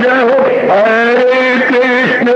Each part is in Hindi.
जय हो हरे कृष्ण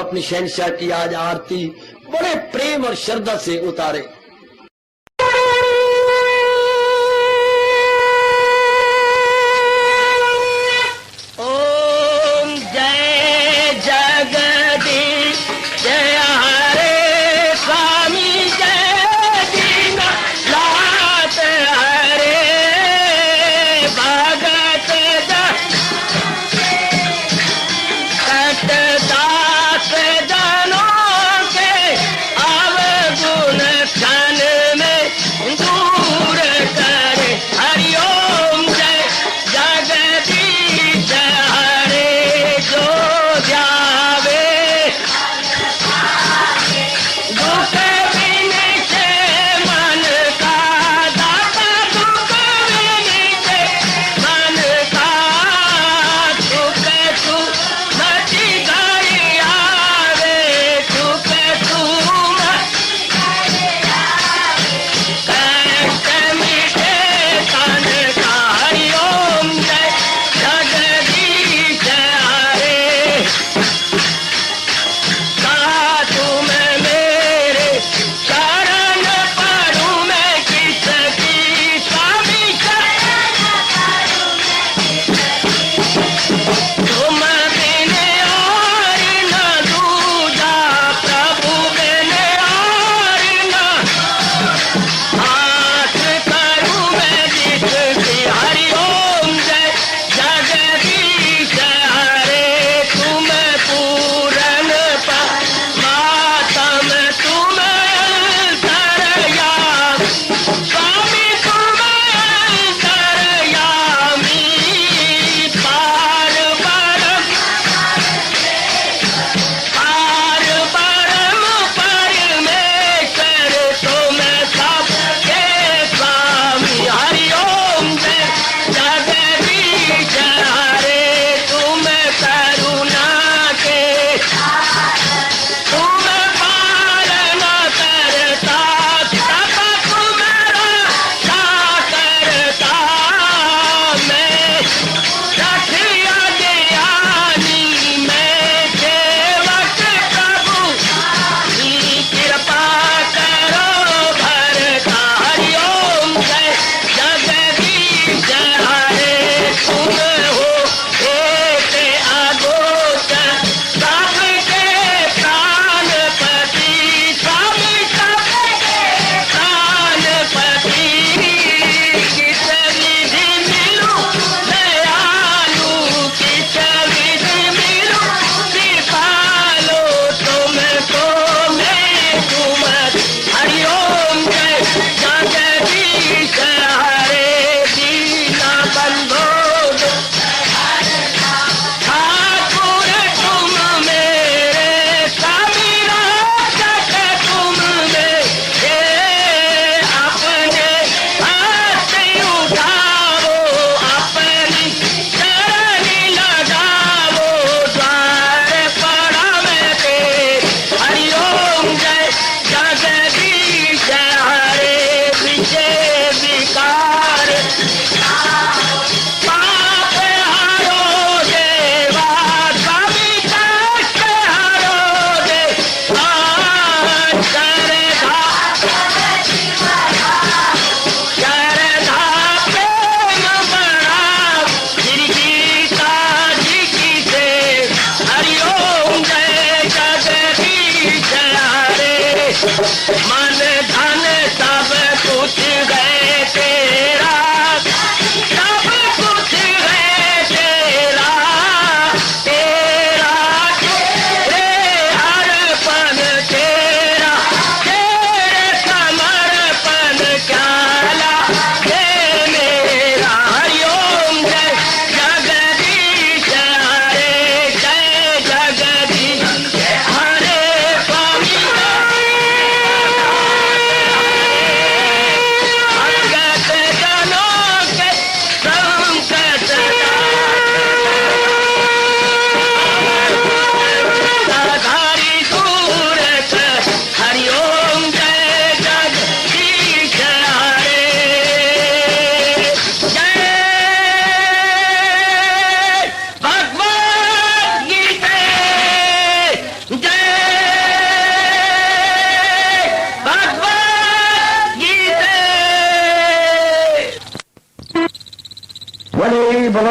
अपनी शहंशाह की आज आरती बड़े प्रेम और श्रद्धा से उतारे। ओम जय जगदीश जय हरे स्वामी जय दीनानाथ हरे भगत दास जनों के अवगुण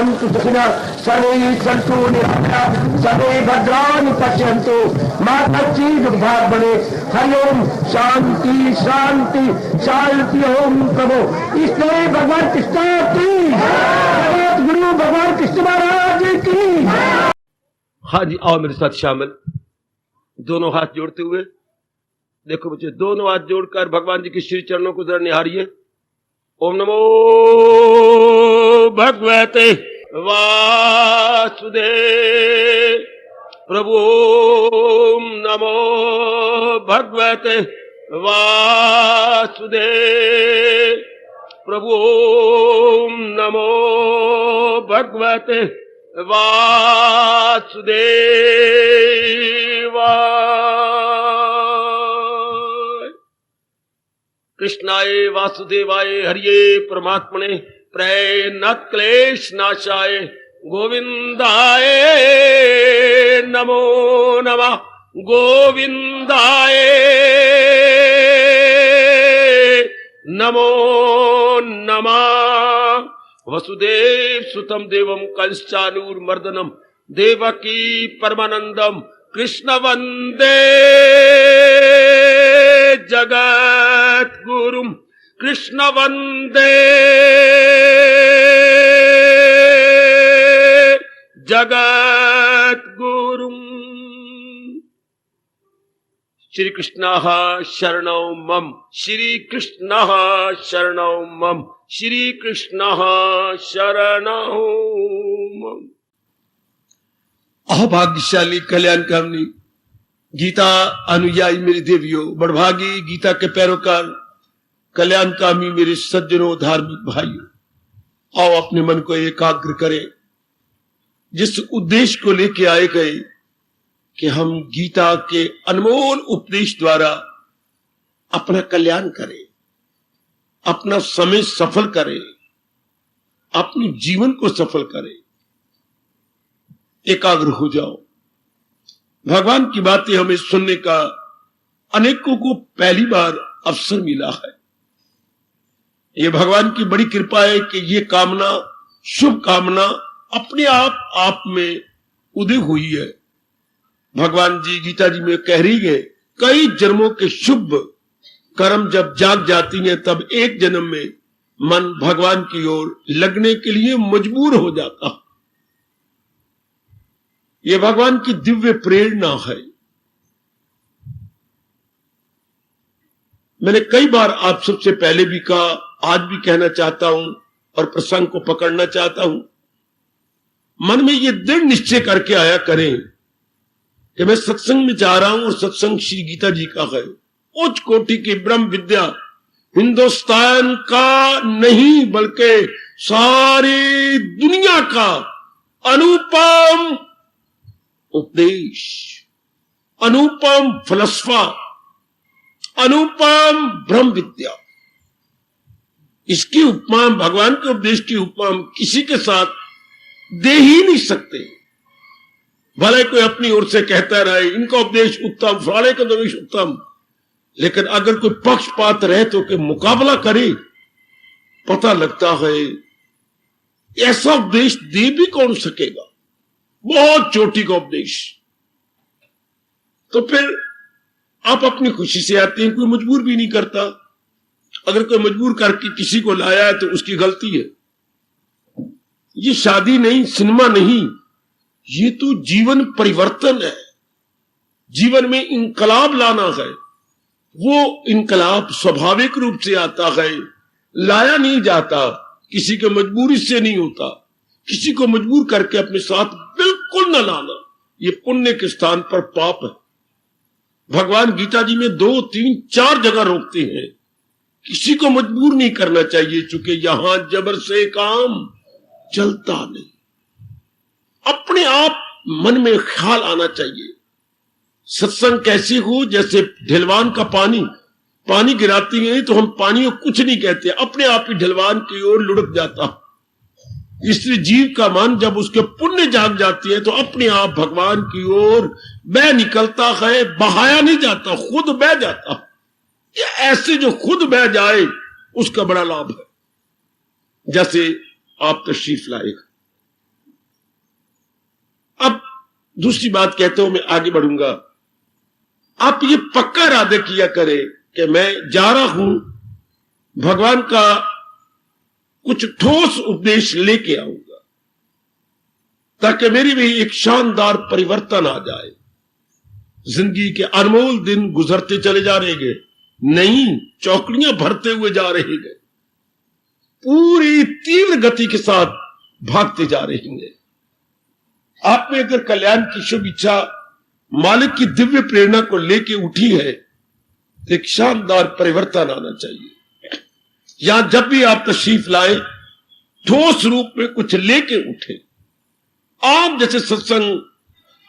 भवन्तु सुखिनः सर्वे सन्तु निरामयाः सर्वे भद्राणि पश्यन्तु मा कश्चित् दुःखात् भवेत्। हरि ओम शांति शांति शांति। ओम प्रभु इसलिए भगवान कृष्ण की गुरु भगवान कृष्ण महाराज की। हाँ जी, आओ मेरे साथ शामिल, दोनों हाथ जोड़ते हुए। देखो बच्चे, दोनों हाथ जोड़कर भगवान जी के श्री चरणों को जरा निहारिए। ओम नमो भगवते वासुदेव प्रभु। ओम नमो भगवते वासुदेव प्रभु। ओम नमो भगवते वासुदेवाय। कृष्णाय वासुदेवाय हरिये परमात्मने प्रणत क्लेश नाशाय गोविंदाय नमो नमः। गोविंदाय नमो नमः। वसुदेव सुतम देवम कंसानूरमर्दनम देवकी परमानंदम कृष्ण वंदे जगत गुरुम। कृष्ण वंदे जगत गुरुम। श्री कृष्ण शरणौ मम। श्री कृष्ण शरणौ मम। श्री कृष्ण शरणौ मम। अहोभाग्यशाली कल्याणकामिनी गीता अनुयायी मेरी देवियों, बड़भागी गीता के पैरोकार कल्याणकामी मेरे सज्जनों धार्मिक भाइयों, आओ अपने मन को एकाग्र करें। जिस उद्देश्य को लेके आए गए कि हम गीता के अनमोल उपदेश द्वारा अपना कल्याण करें, अपना समय सफल करें, अपने जीवन को सफल करें। एकाग्र हो जाओ। भगवान की बातें हमें सुनने का अनेकों को पहली बार अवसर मिला है। ये भगवान की बड़ी कृपा है कि ये कामना, शुभ कामना अपने आप में उदय हुई है। भगवान जी गीता जी में कह रही है, कई जन्मों के शुभ कर्म जब जाग जाती हैं तब एक जन्म में मन भगवान की ओर लगने के लिए मजबूर हो जाता। यह भगवान की दिव्य प्रेरणा है। मैंने कई बार आप सबसे पहले भी कहा, आज भी कहना चाहता हूं और प्रसंग को पकड़ना चाहता हूं। मन में यह दृढ़ निश्चय करके आया करें कि मैं सत्संग में जा रहा हूं और सत्संग श्री गीता जी का है। उच्च कोटि की ब्रह्म विद्या, हिंदुस्तान का नहीं बल्कि सारी दुनिया का अनुपम उपदेश, अनुपम फलसफा, अनुपम ब्रह्म विद्या। इसकी उपमा, भगवान के उपदेश की उपमा हम किसी के साथ दे ही नहीं सकते। भले कोई अपनी ओर से कहता रहे इनका उपदेश उत्तम, फलाने का उपदेश उत्तम, लेकिन अगर कोई पक्षपात रहे तो के मुकाबला करे, पता लगता है ऐसा उपदेश दे भी कौन सकेगा। बहुत चोटी का उपदेश। तो फिर आप अपनी खुशी से आते हैं, कोई मजबूर भी नहीं करता। अगर कोई मजबूर करके किसी को लाया है तो उसकी गलती है। ये शादी नहीं, सिनेमा नहीं, ये तो जीवन परिवर्तन है। जीवन में इनकलाब लाना है। वो इनकलाब स्वाभाविक रूप से आता है, लाया नहीं जाता, किसी के मजबूरी से नहीं होता। किसी को मजबूर करके अपने साथ बिल्कुल न लाना, ये पुण्य के स्थान पर पाप है। भगवान गीता जी में 2, 3, 4 जगह रोकते हैं। किसी को मजबूर नहीं करना चाहिए, चूंकि यहां जबर से काम चलता नहीं। अपने आप मन में ख्याल आना चाहिए। सत्संग कैसी हो, जैसे ढलवान का पानी गिराती है तो हम पानी को कुछ नहीं कहते, अपने आप ही ढलवान की ओर लुढ़क जाता। इसलिए जीव का मन जब उसके पुण्य जाग जाती है तो अपने आप भगवान की ओर बह निकलता है, बहाया नहीं जाता, खुद बह जाता। ये ऐसे जो खुद बह जाए, उसका बड़ा लाभ है। जैसे आप तशरीफ लाए, अब दूसरी बात कहते हो, मैं आगे बढ़ूंगा। आप ये पक्का इरादा किया करें कि मैं जा रहा हूं, भगवान का कुछ ठोस उपदेश लेके आऊंगा, ताकि मेरी भी एक शानदार परिवर्तन आ जाए। जिंदगी के अनमोल दिन गुजरते चले जा रहेंगे, नहीं चौकड़ियां भरते हुए जा रहेंगे, पूरी तीव्र गति के साथ भागते जा रहेंगे। आप में अगर कल्याण की शुभ इच्छा मालिक की दिव्य प्रेरणा को लेके उठी है, तो एक शानदार परिवर्तन आना चाहिए। यहां जब भी आप तशरीफ लाए, ठोस रूप में कुछ लेके उठे। आप जैसे सत्संग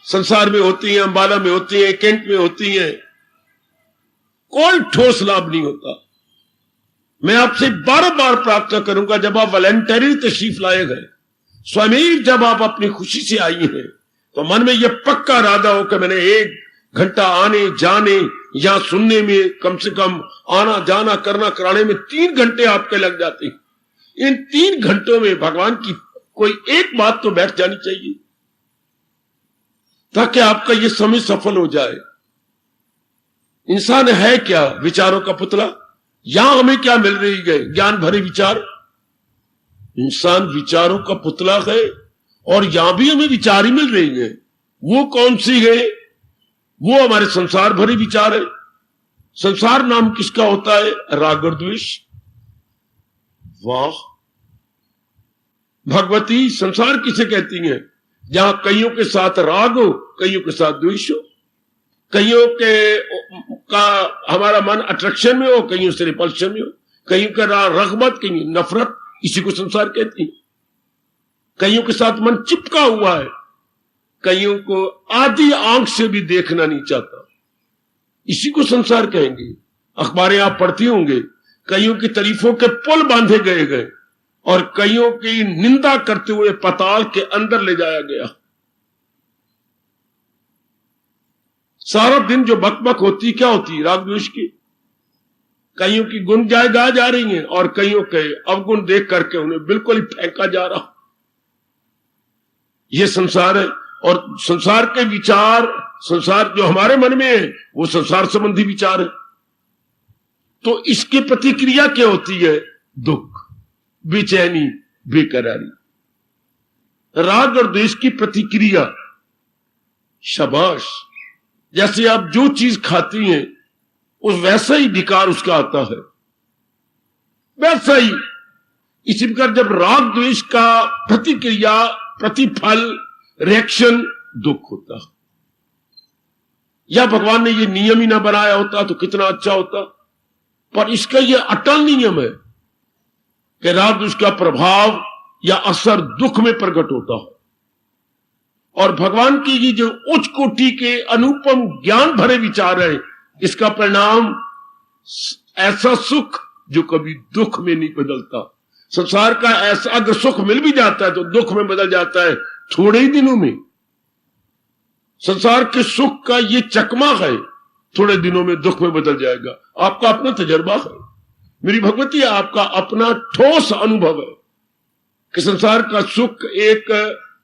संसार में होती हैं, अंबाला में होती हैं, कैंट में होती हैं, कोई ठोस लाभ नहीं होता। मैं आपसे बार बार प्रार्थना करूंगा, जब आप वॉलंटरी तशरीफ लाए गए, स्वयं जब आप अपनी खुशी से आई हैं, तो मन में यह पक्का इरादा हो कि मैंने 1 घंटा आने जाने या सुनने में, कम से कम आना जाना करना कराने में 3 घंटे आपके लग जाते हैं। इन 3 घंटों में भगवान की कोई एक बात तो बैठ जानी चाहिए, ताकि आपका यह समय सफल हो जाए। इंसान है क्या? विचारों का पुतला। यहां हमें क्या मिल रही है? ज्ञान भरे विचार। इंसान विचारों का पुतला है, और यहां भी हमें विचार ही मिल रही है। वो कौन सी है? वो हमारे संसार भरे विचार है। संसार नाम किसका होता है? राग और द्वेष। वाह भगवती, संसार किसे कहती है? जहां कईयों के साथ राग हो, कईयों के साथ द्वेष हो, कईयों के का हमारा मन अट्रैक्शन में हो, कईयों से रिपल्शन में हो, कईयों का रगबत, कईयों नफरत, इसी को संसार कहती है। कईयों के साथ मन चिपका हुआ है, कईयों को आधी आंख से भी देखना नहीं चाहता, इसी को संसार कहेंगे। अखबारें आप पढ़ती होंगे, कईयों की तारीफों के पुल बांधे गए और कईयों की निंदा करते हुए पाताल के अंदर ले जाया गया। सारा दिन जो बकबक होती, क्या होती? राग द्वेष की। कईयों की गुण गाया जा रही हैं, और कईयों के अवगुण देख करके उन्हें बिल्कुल ही फेंका जा रहा। यह संसार है। और संसार के विचार, संसार जो हमारे मन में है, वो संसार संबंधी विचार है। तो इसकी प्रतिक्रिया क्या होती है? दुख, बेचैनी, बेकरारी। राग और द्वेष की प्रतिक्रिया, शाबाश। जैसे आप जो चीज खाती हैं, उस वैसा ही विकार उसका आता है, वैसा ही। इसी प्रकार जब राग द्वेष का प्रतिक्रिया, प्रतिफल, रिएक्शन दुख होता। या भगवान ने यह नियम ही ना बनाया होता तो कितना अच्छा होता। पर इसका यह अटल नियम है कि राग द्वेष का प्रभाव या असर दुख में प्रकट होता है। और भगवान की ये जो उच्च कोटि के अनुपम ज्ञान भरे विचार है, इसका परिणाम ऐसा सुख जो कभी दुख में नहीं बदलता। संसार का ऐसा अगर सुख मिल भी जाता है तो दुख में बदल जाता है थोड़े ही दिनों में। संसार के सुख का ये चकमा है, थोड़े दिनों में दुख में बदल जाएगा। आपका अपना तजर्बा है मेरी भगवती, आपका अपना ठोस अनुभव है कि संसार का सुख एक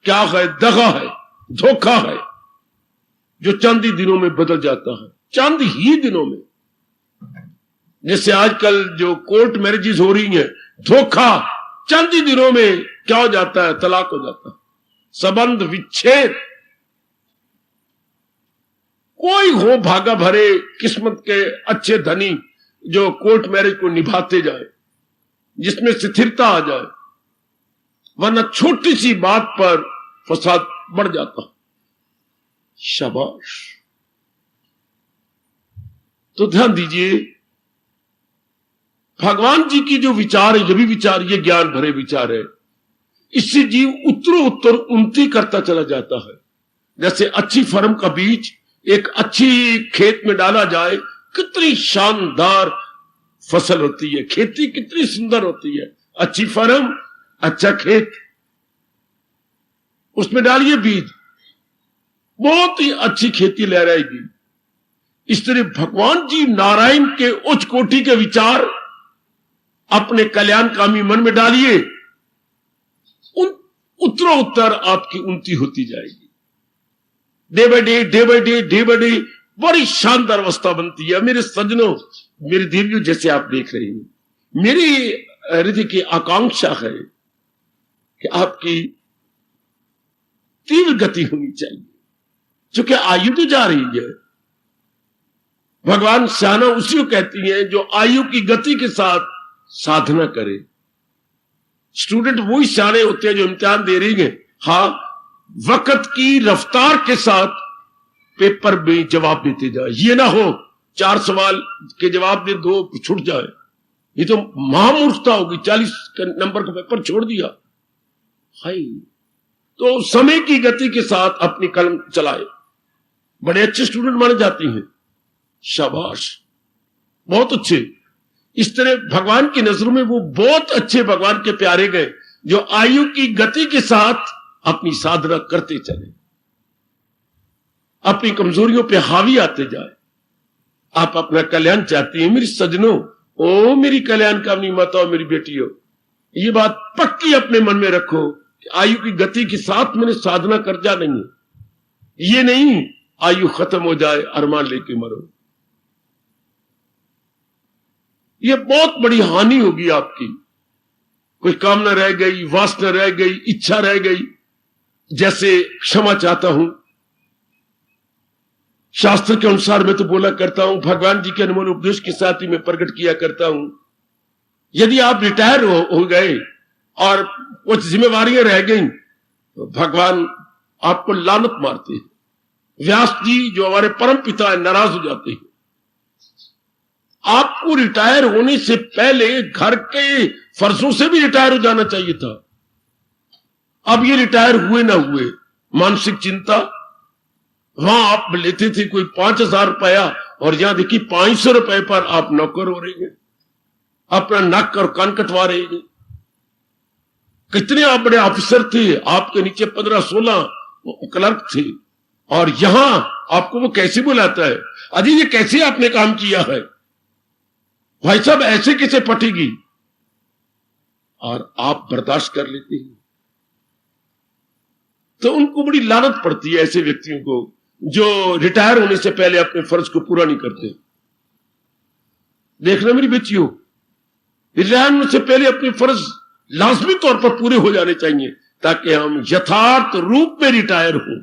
क्या है? दगा है, धोखा है, जो चंद ही दिनों में बदल जाता है, चंद ही दिनों में। जैसे आजकल जो कोर्ट मैरिजेस हो रही हैं, धोखा, चंद ही दिनों में क्या हो जाता है? तलाक हो जाता है, संबंध विच्छेद। कोई हो भागा भरे किस्मत के अच्छे धनी जो कोर्ट मैरिज को निभाते जाए, जिसमें स्थिरता आ जाए, वरना छोटी सी बात पर फसाद बढ़ जाता। शाबाश। तो ध्यान दीजिए, भगवान जी की जो विचार है, ये भी विचार, ये ज्ञान भरे विचार है। इससे जीव उत्तरोत्तर उन्नति करता चला जाता है। जैसे अच्छी फर्म का बीज एक अच्छी खेत में डाला जाए, कितनी शानदार फसल होती है, खेती कितनी सुंदर होती है। अच्छी फर्म, अच्छा खेत, उसमें डालिए बीज, बहुत ही अच्छी खेती लहराएगी। इस तरह भगवान जी नारायण के उच्च कोटि के विचार अपने कल्याणकामी मन में डालिए, उत्तरोत्तर आपकी उन्नति होती जाएगी। Day by day day by day day by day बड़ी शानदार अवस्था बनती है। मेरे सज्जनों, मेरे देवियों, जैसे आप देख रहे हैं, मेरी हृदय की आकांक्षा है कि आपकी तीव्र गति होनी चाहिए, क्योंकि आयु तो जा रही है। भगवान श्याना उसी को कहती है जो आयु की गति के साथ साधना करे। स्टूडेंट वही श्याने होते हैं जो इम्तिहान दे रही है, हाँ, वक्त की रफ्तार के साथ पेपर में जवाब देते जाए। ये ना हो 4 सवाल के जवाब दे 2 छूट जाए, ये तो महामूर्खता होगी। 40 नंबर का पेपर छोड़ दिया। हाय, तो समय की गति के साथ अपनी कलम चलाए। बड़े अच्छे स्टूडेंट माने जाते हैं, शाबाश, बहुत अच्छे। इस तरह भगवान की नजरों में वो बहुत अच्छे भगवान के प्यारे गए जो आयु की गति के साथ अपनी साधना करते चले, अपनी कमजोरियों पे हावी आते जाए। आप अपना कल्याण चाहती हैं मेरी सजनों, ओ मेरी कल्याण कामनी माताओं, मेरी बेटियों, ये बात पक्की अपने मन में रखो कि आयु की गति के साथ मैंने साधना कर जा नहीं है। ये नहीं आयु खत्म हो जाए अरमान लेके मरो, ये बहुत बड़ी हानि होगी आपकी। कोई कामना रह गई, वासना रह गई, इच्छा रह गई। जैसे क्षमा चाहता हूं, शास्त्र के अनुसार मैं तो बोला करता हूं, भगवान जी के अनमोल उपदेश के साथ ही मैं प्रकट किया करता हूं। यदि आप रिटायर हो गए और कुछ जिम्मेवारियां रह गई तो भगवान आपको लानत मारते हैं। व्यास जी जो हमारे परम पिता है नाराज हो जाते हैं। आपको रिटायर होने से पहले घर के फर्जों से भी रिटायर हो जाना चाहिए था। अब ये रिटायर हुए ना हुए, मानसिक चिंता, वहां आप लेते थे कोई 5,000 रुपया और यहां देखिए 500 रुपए पर आप नौकर हो रहे हैं, अपना नाक और कान कटवा रहे हैं। कितने आप बड़े ऑफिसर थे, आपके नीचे 15-16 क्लर्क थे, और यहां आपको वो कैसे बुलाता है, अजी ये कैसे आपने काम किया है, भाई साहब ऐसे कैसे पटेगी, और आप बर्दाश्त कर लेते हैं। तो उनको बड़ी लानत पड़ती है ऐसे व्यक्तियों को जो रिटायर होने से पहले अपने फर्ज को पूरा नहीं करते। देखना मेरी बेटियों, रिटायर होने से पहले अपने फर्ज लाजमी तौर पर पूरे हो जाने चाहिए ताकि हम यथार्थ रूप में रिटायर हो।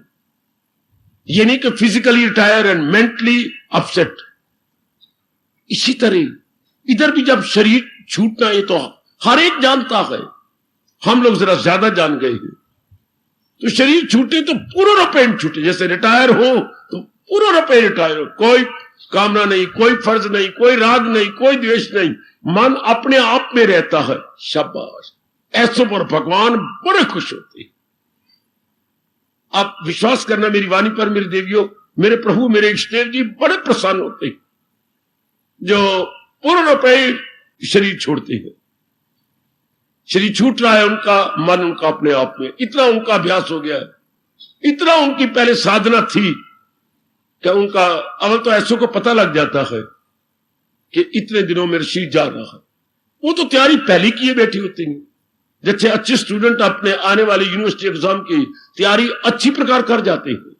ये नहीं कि physically retire and mentally upset. इसी तरह इधर भी जब शरीर छूटना, ये तो हर एक जानता है, हम लोग जरा ज्यादा जान गए हैं। तो शरीर छूटे तो पूरा पेन छूटे, जैसे रिटायर हो तो पूरा पे रिटायर हो, कोई कामना नहीं, कोई फर्ज नहीं, कोई राग नहीं, कोई द्वेष नहीं, मन अपने आप में रहता है। शाबाश, ऐसे पर भगवान बड़े खुश होते हैं। आप विश्वास करना मेरी वाणी पर, मेरे देवियों, मेरे प्रभु, मेरे इष्टदेव जी बड़े प्रसन्न होते हैं जो पूर्ण पे शरीर छोड़ते हैं। शरीर छूट रहा है उनका, मन उनका अपने आप में, इतना उनका अभ्यास हो गया है, इतना उनकी पहले साधना थी कि उनका अवल तो ऐसों को पता लग जाता है कि इतने दिनों में शरीर जा रहा है। वो तो तैयारी पहले किए बैठी होती है। जैसे अच्छे स्टूडेंट अपने आने वाले यूनिवर्सिटी एग्जाम की तैयारी अच्छी प्रकार कर जाते हैं,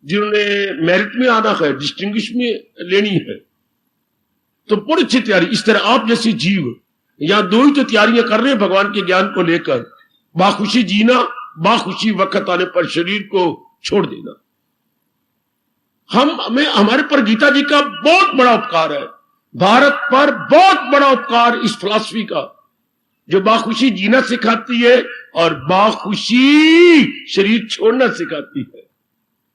जिन्होंने मेरिट में आना है, डिस्टिंग्विश में लेनी है, तो बड़ी अच्छी तैयारी। इस तरह आप जैसे जीव यहां 2 ही तो तैयारियां कर रहे हैं भगवान के ज्ञान को लेकर, बाखुशी जीना, बाखुशी वक्त आने पर शरीर को छोड़ देना। हमें हमारे पर गीता जी का बहुत बड़ा उपकार है, भारत पर बहुत बड़ा उपकार इस फिलॉसफी का, जो बाखुशी जीना सिखाती है और बाखुशी शरीर छोड़ना सिखाती है।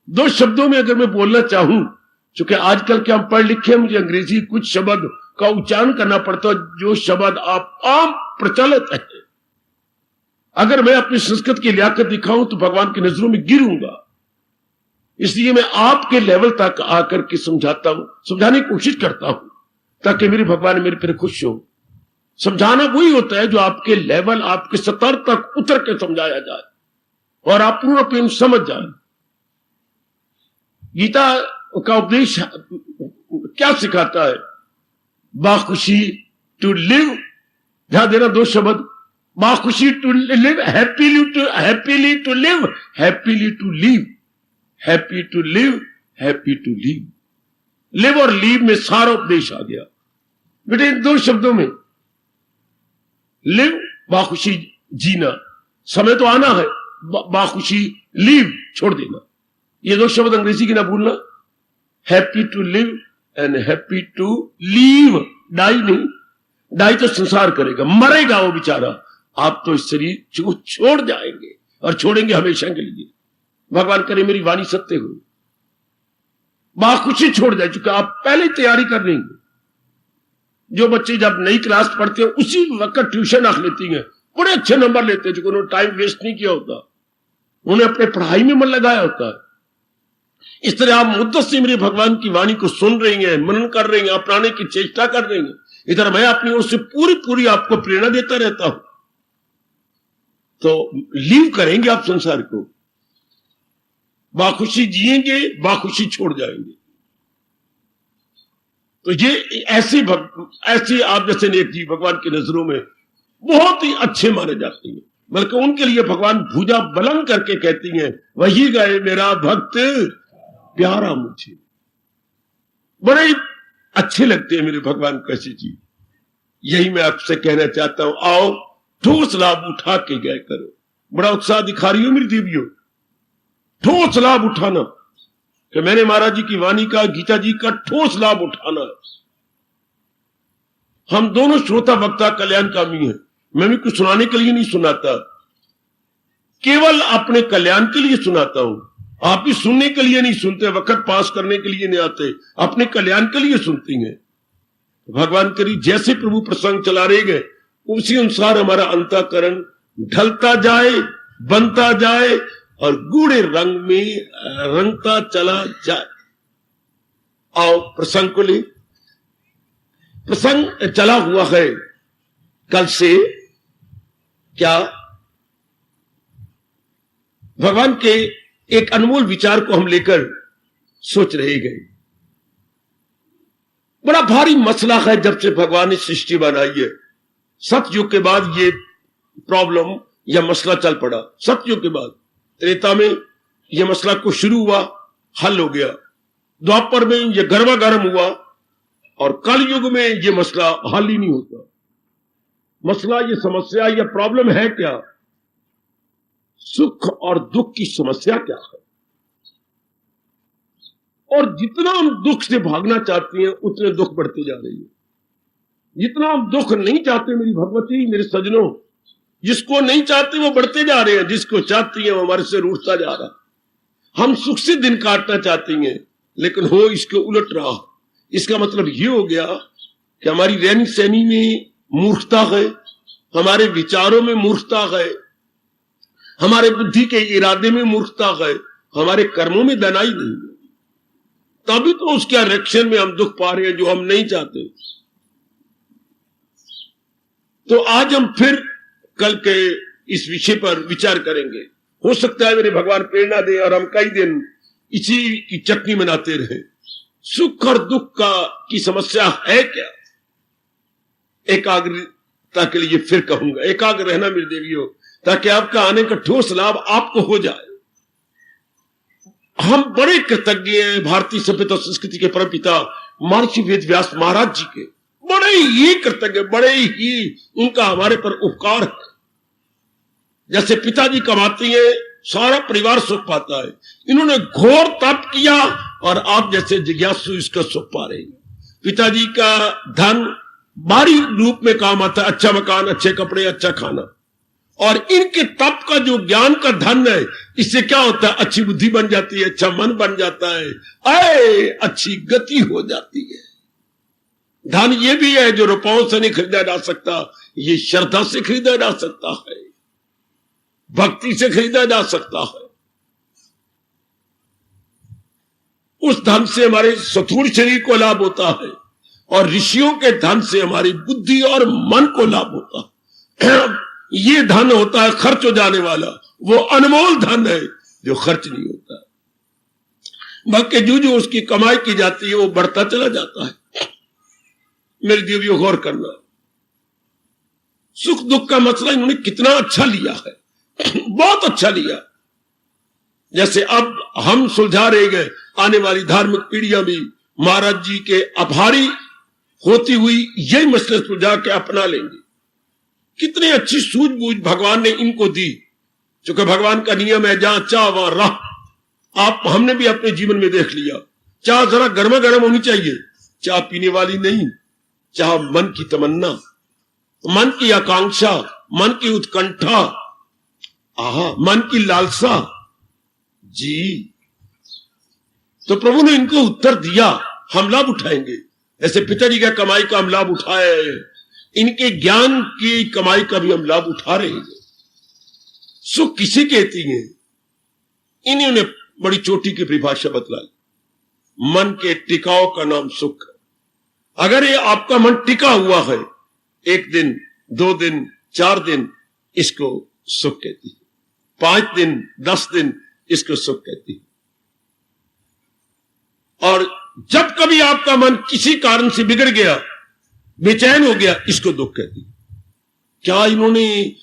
2 शब्दों में अगर मैं बोलना चाहूं, क्योंकि आजकल के हम पढ़ लिखे, मुझे अंग्रेजी कुछ शब्द का उच्चारण करना पड़ता है जो शब्द आप आम प्रचलित है। अगर मैं अपनी संस्कृत की लियाकत दिखाऊं तो भगवान की नजरों में गिरूंगा, इसलिए मैं आपके लेवल तक आकर के समझाता हूं, समझाने की कोशिश करता हूं ताकि मेरे भगवान मेरे पर खुश हो। समझाना वही होता है जो आपके लेवल, आपके स्तर तक उतर के समझाया जाए और आप पूर्ण प्रेम समझ जाए। गीता का उपदेश क्या सिखाता है? बाखुशी टू लिव, ध्यान देना 2 शब्द, बाखुशी to live, happily to live, happily to live, happy to live, happy to leave. Live और लीव में सारा उपदेश आ गया बेटे इन दो शब्दों में। लिव बाखुशी जीना, समय तो आना है, बाखुशी लीव छोड़ देना। ये दो शब्द अंग्रेजी की ना भूलना, happy to live and happy to leave. Die नहीं, डाई तो संसार करेगा, मरेगा वो बेचारा। आप तो इस शरीर को छोड़ जाएंगे और छोड़ेंगे हमेशा के लिए। भगवान करे मेरी वाणी सत्य हो, बाखुशी छोड़ जाए, चूंकि आप पहले तैयारी कर लेंगे। जो बच्चे जब नई क्लास पढ़ते हैं उसी वक्त ट्यूशन रख लेती हैं, बड़े अच्छे नंबर लेते हैं, क्योंकि उन्होंने टाइम वेस्ट नहीं किया होता, उन्हें अपने पढ़ाई में मन लगाया होता है। इस तरह आप मुद्दत से मेरे भगवान की वाणी को सुन रही हैं, मनन कर रही हैं, अपनाने की चेष्टा कर रही हैं। इधर मैं अपनी ओर से पूरी पूरी आपको प्रेरणा देता रहता हूं। तो लीव करेंगे आप संसार को, बाखुशी जिएंगे, बाखुशी छोड़ जाएंगे। तो ये ऐसे आप जैसे नेक जी भगवान की नजरों में बहुत ही अच्छे माने जाते हैं। बल्कि उनके लिए भगवान भुजा बुलंद करके कहती हैं, वही गए मेरा भक्त प्यारा मुझे। बड़े अच्छे लगते हैं मेरे भगवान कैसे जी। यही मैं आपसे कहना चाहता हूं, आओ ठोस लाभ उठा के गए करो। बड़ा उत्साह दिखा रही हो मेरी देवियों, ठोस लाभ उठाना कि मैंने महाराज जी की वाणी का, गीता जी का ठोस लाभ उठाना है। हम दोनों श्रोता वक्ता कल्याणकामी हैं। मैं भी कुछ सुनाने के लिए नहीं सुनाता, केवल अपने कल्याण के लिए सुनाता हूं। आप भी सुनने के लिए नहीं सुनते, वक्त पास करने के लिए नहीं आते, अपने कल्याण के लिए सुनती हैं। भगवान करी जैसे प्रभु प्रसंग चला रहे गए उसी अनुसार हमारा अंतःकरण ढलता जाए, बनता जाए और गूढ़े रंग में रंगता चला जाए। आओ प्रसंग को ले। प्रसंग चला हुआ है कल से, क्या भगवान के एक अनमोल विचार को हम लेकर सोच रहे गए। बड़ा भारी मसला है जब से भगवान ने सृष्टि बनाई है। सतयुग के बाद ये प्रॉब्लम या मसला चल पड़ा। सतयुग के बाद त्रेता में यह मसला को शुरू हुआ, हल हो गया। द्वापर में यह गर्मागर्म हुआ और कल युग में यह मसला हल ही नहीं होता। मसला, यह समस्या, यह प्रॉब्लम है क्या? सुख और दुख की समस्या क्या है? और जितना हम दुख से भागना चाहते हैं उतने दुख बढ़ते जा रहे हैं। जितना हम दुख नहीं चाहते मेरी भगवती, मेरे सजनों, जिसको नहीं चाहते वो बढ़ते जा रहे हैं, जिसको चाहती है वो हमारे से रूठता जा रहा। हम सुख से दिन काटना चाहती हैं लेकिन हो इसके उलट रहा। इसका मतलब ये हो गया कि हमारी रहनी सहनी में मूर्खता है, हमारे विचारों में मूर्खता है, हमारे बुद्धि के इरादे में मूर्खता है, हमारे कर्मों में दनाई नहीं है। तभी तो उसके रिएक्शन में हम दुख पा रहे हैं जो हम नहीं चाहते। तो आज हम फिर कल के इस विषय पर विचार करेंगे। हो सकता है मेरे भगवान प्रेरणा दे और हम कई दिन इसी की चटनी बनाते रहे। सुख और दुख की समस्या है क्या? एकाग्रता के लिए फिर कहूंगा, एकाग्र रहना मेरी देवियों, ताकि आपका आने का ठोस लाभ आपको हो जाए। हम बड़े कृतज्ञ हैं भारतीय सभ्यता संस्कृति के परमपिता महर्षि वेदव्यास महाराज जी के। बड़े ही कृतज्ञ, बड़े ही उनका हमारे पर उपकार है। जैसे पिताजी कमाते हैं सारा परिवार सुख पाता है, इन्होंने घोर तप किया और आप जैसे जिज्ञासु इसका सुख पा रहे हैं। पिताजी का धन बाहरी रूप में काम आता है, अच्छा मकान, अच्छे कपड़े, अच्छा खाना। और इनके तप का जो ज्ञान का धन है, इससे क्या होता है? अच्छी बुद्धि बन जाती है, अच्छा मन बन जाता है, अच्छी गति हो जाती है। धन ये भी है जो रुपयों से नहीं खरीदा जा सकता, ये श्रद्धा से खरीदा जा सकता है, भक्ति से खरीदा जा सकता है। उस धन से हमारे स्थूल शरीर को लाभ होता है और ऋषियों के धन से हमारी बुद्धि और मन को लाभ होता है। ये धन होता है खर्च हो जाने वाला, वो अनमोल धन है जो खर्च नहीं होता। बाकी जो उसकी कमाई की जाती है वो बढ़ता चला जाता है। मेरी देवियों गौर करना, सुख दुख का मसला इन्होंने कितना अच्छा लिया है, बहुत अच्छा लिया। जैसे अब हम सुलझा रह गए, आने वाली धार्मिक पीढ़ियां भी महाराज जी के आभारी होती हुई यही मसले सुलझा के अपना लेंगे। कितनी अच्छी सूझबूझ भगवान ने इनको दी, क्योंकि भगवान का नियम है जहां चाह वहां राह। आप हमने भी अपने जीवन में देख लिया, चाह जरा गर्मा गर्म होनी चाहिए, चाह पीने वाली नहीं। चाह मन की तमन्ना, मन की आकांक्षा, मन की उत्कंठा, मन की लालसा जी। तो प्रभु ने इनको उत्तर दिया, हम लाभ उठाएंगे। ऐसे पिताजी का कमाई का हम लाभ उठाए, इनके ज्ञान की कमाई का भी हम लाभ उठा रहे हैं। सुख किसे कहती है? इन्होंने बड़ी चोटी की परिभाषा बतलाई, मन के टिकाव का नाम सुख है। अगर ये आपका मन टिका हुआ है 1 दिन 2 दिन 4 दिन, इसको सुख कहती है। 5 दिन 10 दिन, इसको सुख कहती है। और जब कभी आपका मन किसी कारण से बिगड़ गया, बेचैन हो गया, इसको दुख कहती है। क्या इन्होंने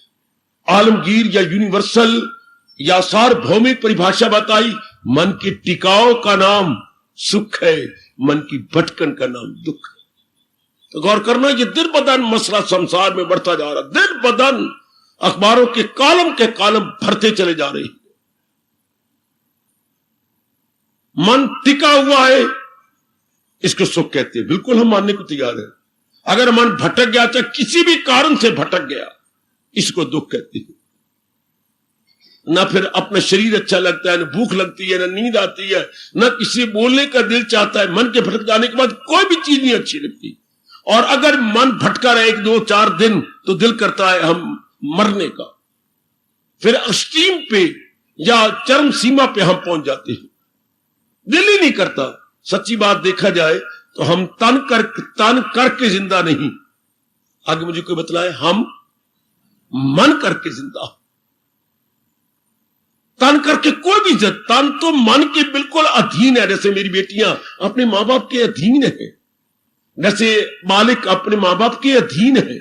आलमगीर या यूनिवर्सल या सार्वभौमिक परिभाषा बताई? मन के टिकाव का नाम सुख है, मन की भटकन का नाम दुख है। तो गौर करना, ये दिन ब दिन मसला संसार में बढ़ता जा रहा, दिन ब दिन अखबारों के कालम भरते चले जा रहे हैं। मन टिका हुआ है, इसको सुख कहते हैं। बिल्कुल हम मानने को तैयार है। अगर मन भटक गया, चाहे किसी भी कारण से भटक गया, इसको दुख कहते हैं। ना फिर अपना शरीर अच्छा लगता है, ना भूख लगती है, ना नींद आती है, ना किसी बोलने का दिल चाहता है। मन के भटक जाने के बाद कोई भी चीज नहीं अच्छी लगती। और अगर मन भटका रहे 1 2 4 दिन, तो दिल करता है हम मरने का। फिर एक्सट्रीम पे या चरम सीमा पे हम पहुंच जाते हैं, दिल ही नहीं करता। सच्ची बात देखा जाए तो हम तन करके जिंदा नहीं। आगे मुझे कोई बतलाए, हम मन करके जिंदा। तन करके कोई भी तन तो मन के बिल्कुल अधीन है। जैसे मेरी बेटियां अपने मां बाप के अधीन है, जैसे मालिक अपने मां बाप के अधीन है,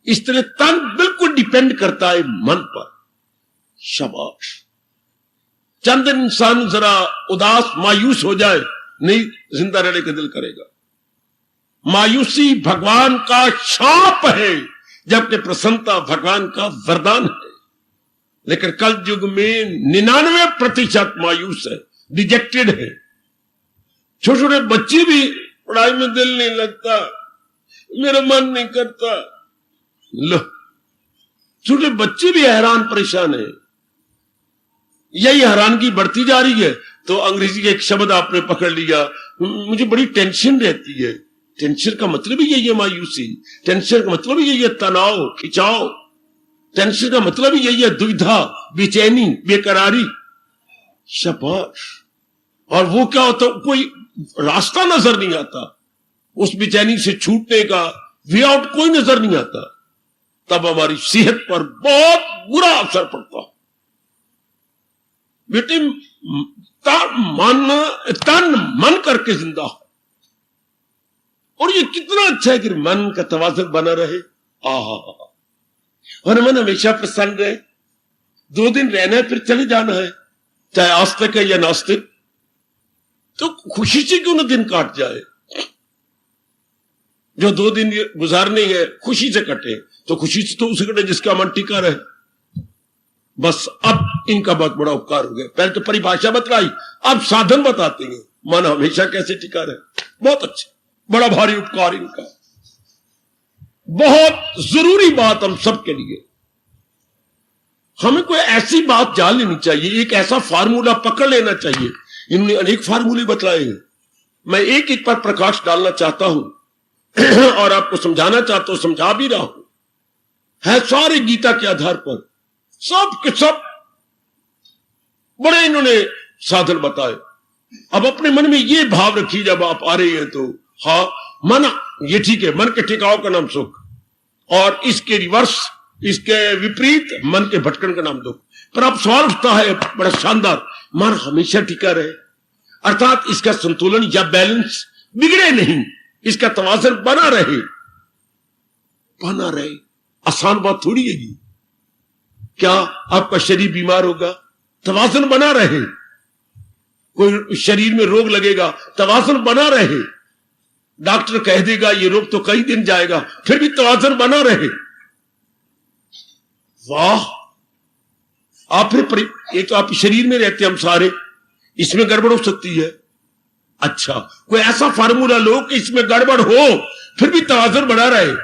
इस तरह तन बिल्कुल डिपेंड करता है मन पर। शाबाश। चंद दिन इंसान जरा उदास मायूस हो जाए, नहीं जिंदा रहने का दिल करेगा। मायूसी भगवान का शाप है, जबकि प्रसन्नता भगवान का वरदान है। लेकिन कल युग में 99% मायूस है, डिजेक्टेड है। छोटे छोटे बच्चे भी, पढ़ाई में दिल नहीं लगता, मेरा मन नहीं करता। लो, छोटे बच्चे भी हैरान परेशान है। यही हैरानगी बढ़ती जा रही है। तो अंग्रेजी का एक शब्द आपने पकड़ लिया, मुझे बड़ी टेंशन रहती है। टेंशन का मतलब ही यही है मायूसी। टेंशन का मतलब ही यही है तनाव, खिंचाव। टेंशन का मतलब ही यही है दुविधा, बेचैनी, बेकरारी। शाबाश। और वो क्या होता, कोई रास्ता नजर नहीं आता, उस बेचैनी से छूटने का वे आउट कोई नजर नहीं आता। तब हमारी सेहत पर बहुत बुरा असर पड़ता। बेटे, तन मन करके जिंदा हो। और ये कितना अच्छा है कि मन का तवाज़ुन बना रहे। और मन हमेशा प्रसन्न रहे। 2 दिन रहना है, फिर चले जाना है, चाहे आस्तिक है या नास्तिक। तो खुशी से क्यों ना दिन काट जाए। जो 2 दिन गुजारने हैं खुशी से कटे, तो खुशी से तो उसे कटे जिसका मन टिका रहे। बस अब इनका बहुत बड़ा उपकार हो गया। पहले तो परिभाषा बतलाई, अब साधन बताते हैं मन हमेशा कैसे टिका रहे। बहुत अच्छा, बड़ा भारी उपकार इनका। बहुत जरूरी बात हम सबके लिए। हमें कोई ऐसी बात जान लेनी चाहिए, एक ऐसा फार्मूला पकड़ लेना चाहिए। इन्होंने अनेक फार्मूले बतलाए हैं, मैं एक एक पर प्रकाश डालना चाहता हूं और आपको समझाना चाहता हूं, समझा भी रहा हूं। है सारे गीता के आधार पर, सब के सब बड़े इन्होंने साधन बताए। अब अपने मन में ये भाव रखिए जब आप आ रहे हैं तो, हाँ मन ये ठीक है, मन के टिकाव का नाम सुख, और इसके रिवर्स, इसके विपरीत मन के भटकन का नाम दुख। पर अब सवाल उठता है बड़ा शानदार, मन हमेशा टिका रहे, अर्थात इसका संतुलन या बैलेंस बिगड़े नहीं, इसका तवाज़ुन बना रहे। बना रहे आसान बात थोड़ी है ये। क्या आपका शरीर बीमार होगा? तवाज़ुन बना रहे। कोई शरीर में रोग लगेगा, तवाज़ुन बना रहे। डॉक्टर कह देगा ये रोग तो कई दिन जाएगा, फिर भी तवाज़ुन बना रहे। वाह, आप फिर एक तो आप शरीर में रहते हम सारे, इसमें गड़बड़ हो सकती है। अच्छा, कोई ऐसा फार्मूला लो कि इसमें गड़बड़ हो फिर भी तवाज़ुन बना रहे,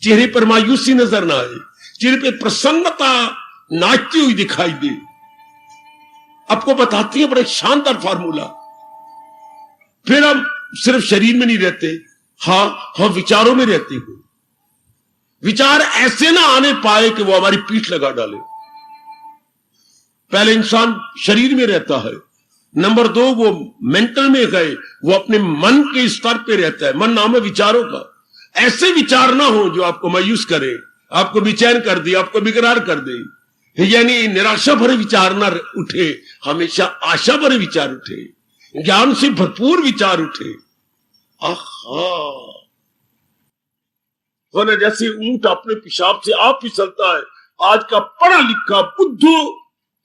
चेहरे पर मायूसी नजर ना आए, चेहरे पे प्रसन्नता नाचती हुई दिखाई दे। आपको बताती है बड़ा शानदार फार्मूला। फिर हम सिर्फ शरीर में नहीं रहते, हम विचारों में रहते हो। विचार ऐसे ना आने पाए कि वो हमारी पीठ लगा डाले। पहले इंसान शरीर में रहता है, नंबर 2 वो मेंटल में गए, वो अपने मन के स्तर पे रहता है। मन नाम है विचारों का। ऐसे विचार ना हो जो आपको मायूस करे, आपको बेचैन कर दे, आपको बेकरार कर दे। यानी निराशा भरे विचार ना उठे, हमेशा आशा भरे विचार उठे, ज्ञान से भरपूर विचार उठे। वरना जैसे ऊंट अपने पेशाब से आप फिसलता है, आज का पढ़ा लिखा बुद्धू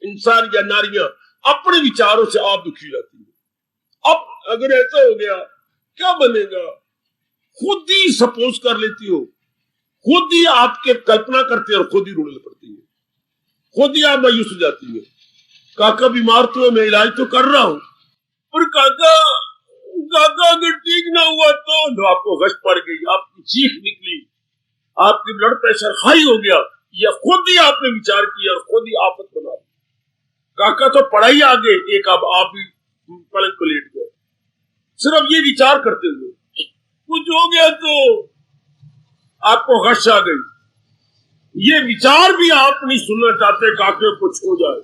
इंसान या नारियां अपने विचारों से आप दुखी रहती है। अब अगर ऐसा हो गया क्या बनेगा? खुद ही सपोज कर लेती हो, खुद ही आपके कल्पना करते और खुद ही रोने पड़ती है, खुद ही आप मायूस हो जाती है। काका बीमार तो है, मैं इलाज तो कर रहा हूं, पर काका अगर ठीक ना हुआ तो आपको गश पड़ गई, आपकी चीख निकली, आपकी ब्लड प्रेशर हाई हो गया, या खुद ही आपने विचार किया और खुद ही आफत बना दी। काका तो पढ़ाई आगे, एक अब आप भी पलंग पर लेट गए सिर्फ ये विचार करते हुए। कुछ हो गया तो आपको गश आ गई, ये विचार भी आप नहीं सुनना चाहते काके कुछ हो जाए।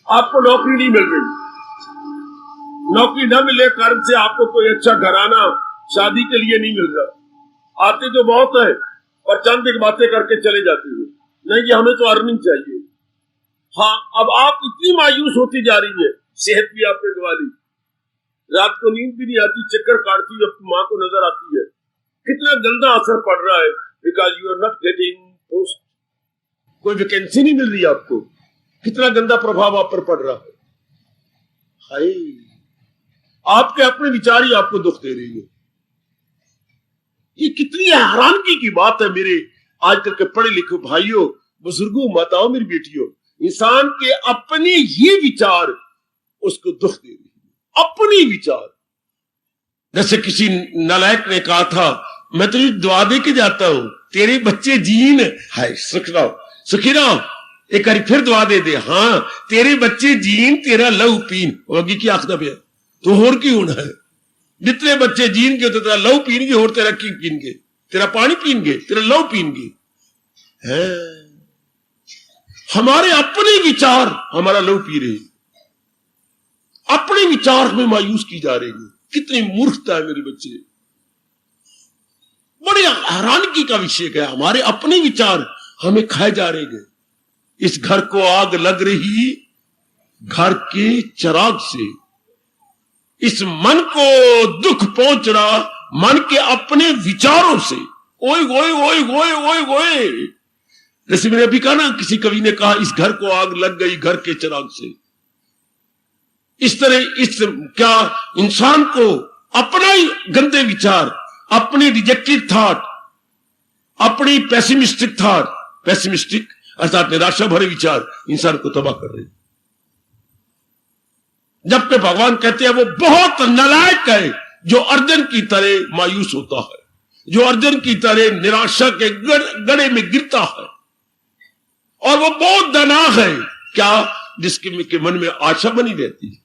आपको नौकरी नहीं मिल रही, नौकरी न मिलने कारण से आपको कोई अच्छा घराना शादी के लिए नहीं मिल रहा। आते तो बहुत है पर चंद एक बातें करके चले जाते हैं, नहीं कि हमें तो अर्निंग चाहिए। अब आप इतनी मायूस होती जा रही है, सेहत भी आपने गवा ली, रात को नींद भी नहीं आती, चक्कर काटती जब माँ को नजर आती है। कितना गंदा असर पड़ रहा है, because you are not getting post, कोई वैकेंसी नहीं मिल रही आपको। कितना गंदा प्रभाव आप पर पड़ रहा है। हाय, आपके अपने विचार ही आपको दुख दे रही है। ये कितनी हैरानगी की बात है मेरे आजकल के पढ़े लिखे भाइयों, बुजुर्गों, माताओं, मेरी बेटियों। इंसान के अपने ही विचार उसको दुख दे रही है, अपनी विचार। जैसे किसी नालायक ने कहा था, मैं तुझे दुआ दे के जाता हूं, तेरे बच्चे जीन, हाय सुखी रहो, एक बार फिर दुआ दे दे, हाँ तेरे बच्चे जीन, तेरा लहू पीन होगी की आखदा पे तो होर की होना है। जितने बच्चे जीन के तो तेरा लहू पीनगे, और तेरा की पीनगे, तेरा पानी पीनगे, तेरा लहू पीनगे। हमारे अपने विचार हमारा लहू पी रहे, अपने विचार हमें मायूस की जा रही है। कितनी मूर्खता है मेरे बच्चे, बड़े हैरानगी का विषय है। हमारे अपने विचार हमें खाए जा रहे हैं। इस घर को आग लग रही घर के चिराग से, इस मन को दुख पहुंच रहा मन के अपने विचारों से। ओए ओए ओए ओए ओए ओए, जैसे मैंने अभी कहा ना, किसी कवि ने कहा इस घर को आग लग गई घर के चिराग से। इस तरह इस क्या इंसान को अपना ही गंदे विचार, अपनी रिजेक्टेड थॉट, अपनी पेसिमिस्टिक थॉट, पेसिमिस्टिक अर्थात निराशा भरे विचार इंसान को तबाह कर रहे। जबकि भगवान कहते हैं वो बहुत नालायक है जो अर्जुन की तरह मायूस होता है, जो अर्जुन की तरह निराशा के गड़े में गिरता है, और वो बहुत दनाक है क्या जिसके मन में आशा बनी रहती है।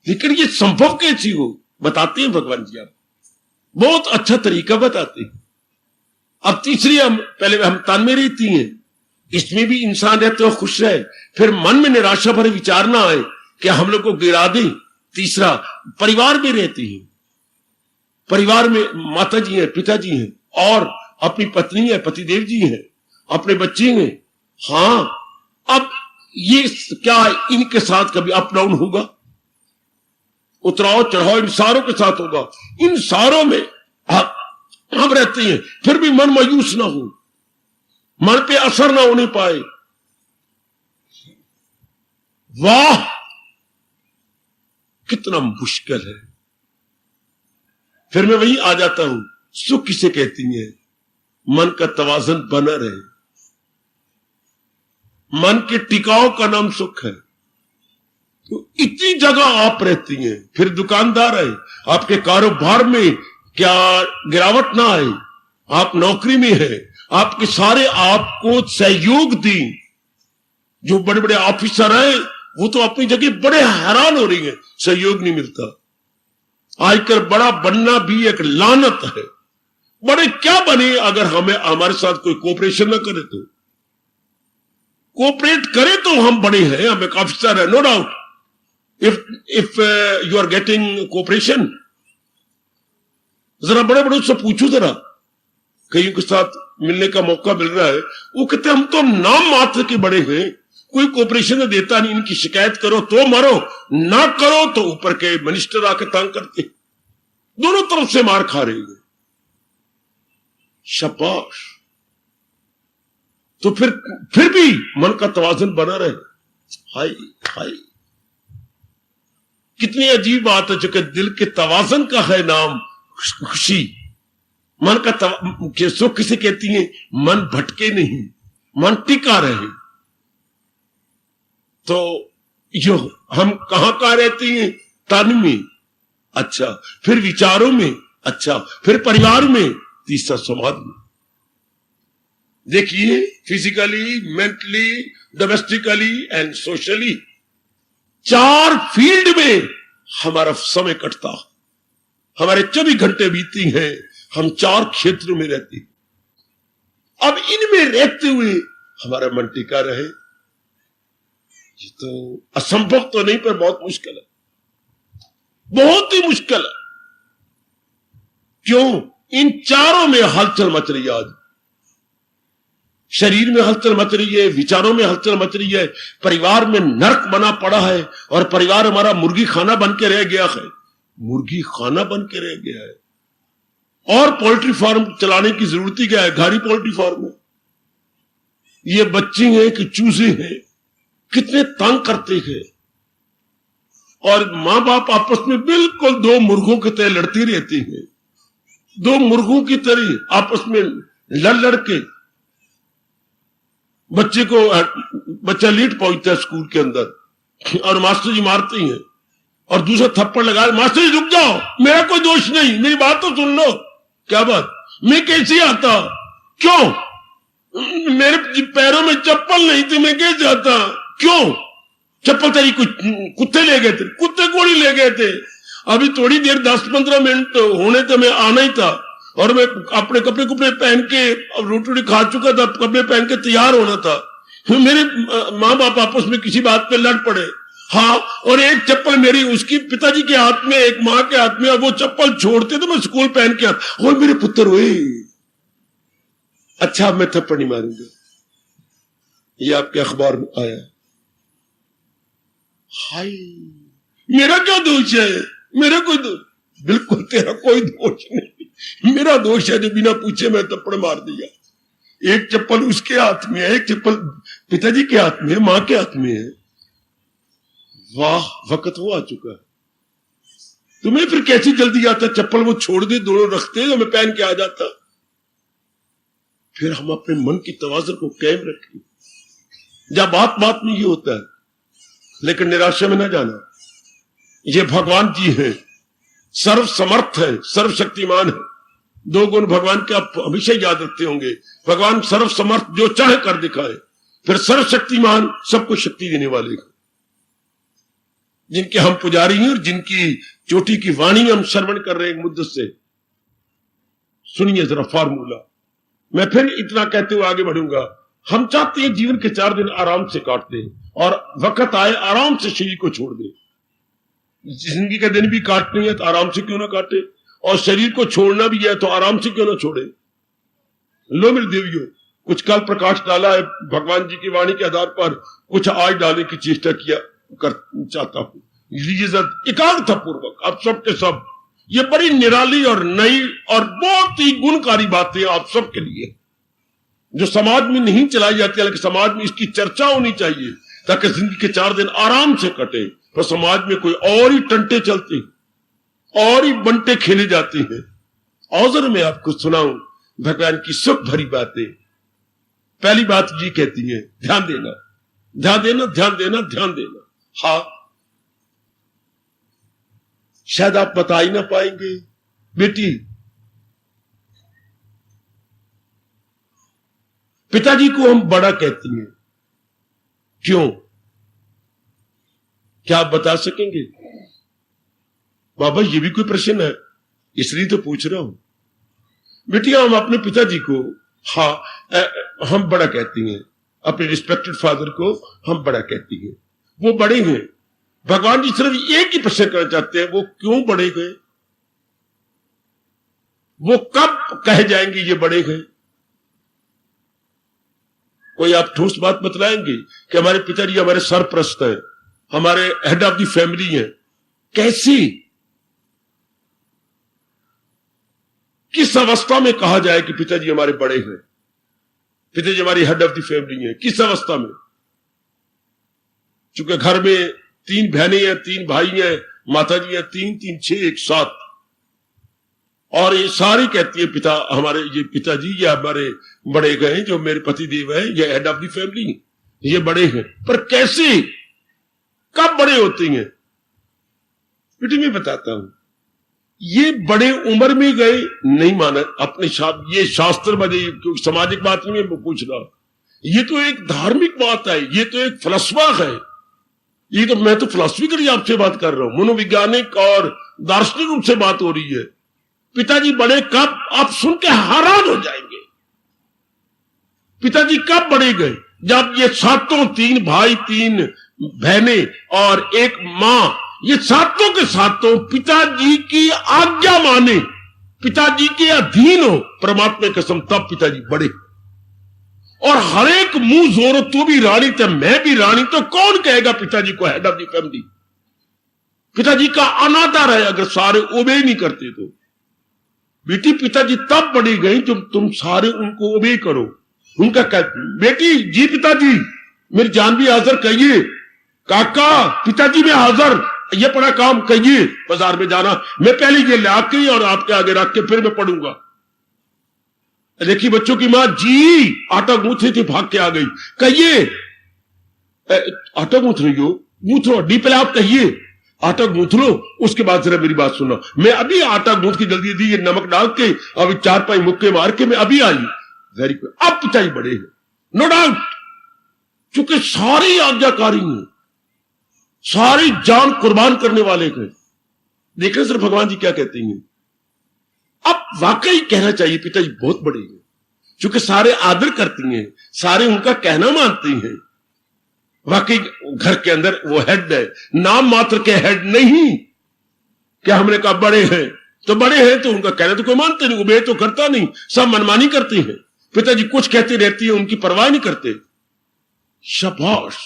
लेकिन ये संभव कैसी हो, बताते हैं भगवान जी, आप बहुत अच्छा तरीका बताते हैं। अब तीसरी पहले हम तन में रहती हैं, इसमें भी इंसान रहते हो खुश रहे, फिर मन में निराशा भरे विचार ना आए कि हम लोग को गिरा दे। तीसरा, परिवार में रहती हैं, परिवार में माता जी हैं, पिताजी हैं, और अपनी पत्नी है, पतिदेव जी हैं, अपने बच्चे हैं। अब ये क्या इनके साथ कभी अप डाउन होगा? उतराव चढ़ाव इन सारों के साथ होगा। इन सारों में हम रहते हैं, फिर भी मन मायूस ना हो, मन पे असर ना होने पाए। वाह, कितना मुश्किल है। फिर मैं वही आ जाता हूं, सुख किसे कहती है? मन का तवाजन बना रहे, मन के टिकाव का नाम सुख है। तो इतनी जगह आप रहती हैं, फिर दुकानदार है, आपके कारोबार में क्या गिरावट ना आए, आप नौकरी में है, आपके सारे आपको सहयोग दी। जो बड़े बड़े ऑफिसर हैं वो तो अपनी जगह बड़े हैरान हो रही हैं, सहयोग नहीं मिलता। आजकल बड़ा बनना भी एक लानत है। बड़े क्या बने अगर हमें हमारे साथ कोई कोऑपरेशन ना करे? तो कोऑपरेट करे तो हम बड़े हैं, हम एक ऑफिसर है, no doubt. If you are getting cooperation, जरा बड़े बड़े उससे पूछो, जरा कईयों के साथ मिलने का मौका मिल रहा है, वो कहते हम तो नाम मात्र के बड़े हैं, कोई कोऑपरेशन देता नहीं, इनकी शिकायत करो तो मरो, ना करो तो ऊपर के मिनिस्टर आके तंग करते। दोनों तरफ से मार खा रही है। शाबाश। तो फिर भी मन का तवाजन बना रहे। हाय हाय, कितनी अजीब बात है, जो कि दिल के तवाजन का है नाम खुशी। मन का सुख किसे कहती है? मन भटके नहीं, मन टिका रहे। तो यो हम कहां रहती हैं? तन में, अच्छा, फिर विचारों में, अच्छा, फिर परिवार में, तीसरा समाज में। देखिए, physically, mentally, domestically and socially, 4 field में हमारा समय कटता। हमारे 24 घंटे बीती हैं, हम 4 क्षेत्रों में रहते हैं। अब इनमें रहते हुए हमारा मन टिका रहे, ये तो असंभव तो नहीं, पर बहुत मुश्किल है, बहुत ही मुश्किल है। क्यों? इन चारों में हलचल मच रही है। आज शरीर में हलचल मच रही है, विचारों में हलचल मच रही है, परिवार में नर्क बना पड़ा है, और परिवार हमारा मुर्गी खाना बन के रह गया है, मुर्गी खाना बन के रह गया है। और पोल्ट्री फार्म चलाने की जरूरत ही क्या है? घारी पोल्ट्री फार्म है। ये बच्चे हैं कि चूजे हैं, कितने तंग करते हैं। और मां बाप आपस में बिल्कुल 2 मुर्गों की तरह लड़ती रहती हैं, 2 मुर्गों की तरह आपस में लड़ के बच्चा लीट पहुंचता है स्कूल के अंदर, और मास्टर जी मारते हैं, और दूसरा थप्पड़ लगा, मास्टर जी रुक जाओ, मेरा कोई दोष नहीं, मेरी बात तो सुन लो। क्या बात? मैं कैसे आता? क्यों? मेरे पैरों में चप्पल नहीं थी, मैं कैसे आता? क्यों? चप्पल तेरी कुत्ते ले गए थे, कुत्ते कोड़ी ले गए थे। अभी थोड़ी देर 10-15 मिनट होने तो मैं आना ही था, और मैं अपने कपड़े पहन के, अब रोटी खा चुका था, कपड़े पहन के तैयार होना था। मेरे माँ बाप आपस में किसी बात पे लड़ पड़े। हाँ, और एक चप्पल मेरी उसकी पिताजी के हाथ में, एक माँ के हाथ में, और वो चप्पल छोड़ते तो मैं स्कूल पहन के आता, और मेरे पुत्र हुए। अच्छा, मैं थप्पड़ नहीं मारूंगा, ये आपके अखबार में आया। हाय, मेरा क्या दोष है? मेरा कोई दोष? बिल्कुल तेरा कोई दोष नहीं, मेरा दोष है जो बिना पूछे मैं थप्पड़ मार दिया। एक चप्पल उसके हाथ में है, एक चप्पल पिताजी के हाथ में है, मां के हाथ में है। वाह, वक्त वो आ चुका है। तुम्हें फिर कैसी जल्दी आता? चप्पल वो छोड़ दे, दोनों रखते तो मैं पहन के आ जाता। फिर हम अपने मन की तवाज़ुन को कायम रखें। जब बात में ये होता है, लेकिन निराशा में ना जाना। ये भगवान जी है, सर्व समर्थ है, सर्वशक्तिमान है। 2 गुण भगवान के आप हमेशा याद रखते होंगे। भगवान सर्व समर्थ, जो चाहे कर दिखाए। फिर सर्वशक्तिमान, सबको शक्ति देने वाले, जिनके हम पुजारी हैं और जिनकी चोटी की वाणी हम श्रवण कर रहे हैं मुद्दत से। सुनिए जरा फार्मूला। मैं फिर इतना कहते हुए आगे बढ़ूंगा। हम चाहते हैं जीवन के 4 दिन आराम से काट दें, और वक्त आए आराम से शरीर को छोड़ दें। जिंदगी के दिन भी काटने हैं तो आराम से क्यों ना काटे, और शरीर को छोड़ना भी है तो आराम से क्यों ना छोड़े। लो मेरे देवियों, कुछ कल प्रकाश डाला है भगवान जी की वाणी के आधार पर, कुछ आज डालने की चेष्टा चाहता हूं। लीजिए एकाग्रता पूर्वक आप सबके सब, ये बड़ी निराली और नई और बहुत ही गुणकारी बातें आप सबके लिए। जो समाज में नहीं चलाई जाती, हालांकि समाज में इसकी चर्चा होनी चाहिए ताकि जिंदगी के 4 दिन आराम से कटे, पर समाज में कोई और ही टंटे चलते, और ही बंटे खेले जाते हैं। औजर में आपको सुनाऊं भगवान की सुख भरी बातें। पहली बात ये कहती है, ध्यान देना, ध्यान देना, ध्यान देना, ध्यान देना। हाँ, शायद आप बता ही ना पाएंगे, बेटी पिताजी को हम बड़ा कहती हैं, क्यों? क्या आप बता सकेंगे? बाबा ये भी कोई प्रश्न है, इसलिए तो पूछ रहा हूं। बेटिया हम अपने पिताजी को हम बड़ा कहती हैं, अपने रिस्पेक्टेड फादर को हम बड़ा कहती हैं। वो बड़े हैं। भगवान जी सिर्फ एक ही प्रश्न करना चाहते हैं, वो क्यों बड़े गए? वो कब कह जाएंगे ये बड़े गए? कोई आप ठोस बात बतलाएंगे कि हमारे पिताजी हमारे सरप्रस्त हैं, हमारे हेड ऑफ द फैमिली हैं? कैसी, किस अवस्था में कहा जाए कि पिताजी हमारे बड़े हैं, पिताजी हमारी हेड ऑफ द फैमिली हैं? किस अवस्था में? चूंकि घर में 3 बहनें हैं, 3 भाई हैं, माता जी हैं, 3 3 6 1 7, और ये सारी कहती है पिता हमारे, ये पिताजी ये हमारे बड़े गए, जो मेरे पति देव है ये हेड ऑफ द फैमिली, ये बड़े हैं। पर कैसे, कब बड़े होते हैं? बेटी मैं बताता हूं, ये बड़े उम्र में गए नहीं माना अपने ये शास्त्र बजे, क्योंकि सामाजिक बात नहीं मैं पूछ रहा, ये तो एक धार्मिक बात है, ये तो एक फलसफा है, ये तो मैं तो फिलॉसफिकली आपसे बात कर रहा हूं, मनोवैज्ञानिक और दार्शनिक रूप से बात हो रही है। पिताजी बड़े कब, आप सुन के हैरान हो जाएंगे। पिताजी कब बड़े गए? जब ये सातों, 3 भाई 3 बहनें और 1 मां, ये सातों के सातों पिताजी की आज्ञा माने, पिताजी के अधीन हो, परमात्मा की कसम, तब पिताजी बड़े। और हर एक मुंह जोरो, तू भी रानी तो मैं भी रानी, तो कौन कहेगा पिताजी को हेड ऑफ द फैमिली? पिताजी का अनादर है अगर सारे ओबे नहीं करते तो। बेटी पिताजी तब बड़ी गई जब तुम सारे उनको ओबे करो। उनका बेटी जी पिताजी मेरी जान भी हाजिर कहिए, काका पिताजी में हाजिर, ये बड़ा काम कहिए, बाजार में जाना, मैं पहले ये ला के और आपके आगे रख के फिर मैं पढ़ूंगा। देखिए बच्चों की मां जी आटा गूंथ रही थी, भाग के आ गई, कहिए आटा गूंथ रही हो, गूंथो डी, पहले आप कहिए आटा गूंथ लो, उसके बाद जरा मेरी बात सुनो। मैं अभी आटा गूंथ की जल्दी दी, ये नमक डाल के अभी 4-5 मुक्के मार के मैं अभी आई। वेरी गुड, अब पिताजी बड़े हैं, नो डाउट, क्योंकि सारी आज्ञाकारी हैं, सारी जान कुर्बान करने वाले हैं। देखें सर भगवान जी क्या कहते हैं, अब वाकई कहना चाहिए पिताजी बहुत बड़े हैं, क्योंकि सारे आदर करती हैं, सारे उनका कहना मानते हैं। वाकई घर के अंदर वो हेड है, नाम मात्र के हेड नहीं। क्या हमने कहा बड़े हैं तो बड़े हैं, तो उनका कहना तो कोई मानते नहीं, उबे तो करता नहीं, सब मनमानी करते हैं। पिताजी कुछ कहते रहती है, उनकी परवाह नहीं करते। शाबाश।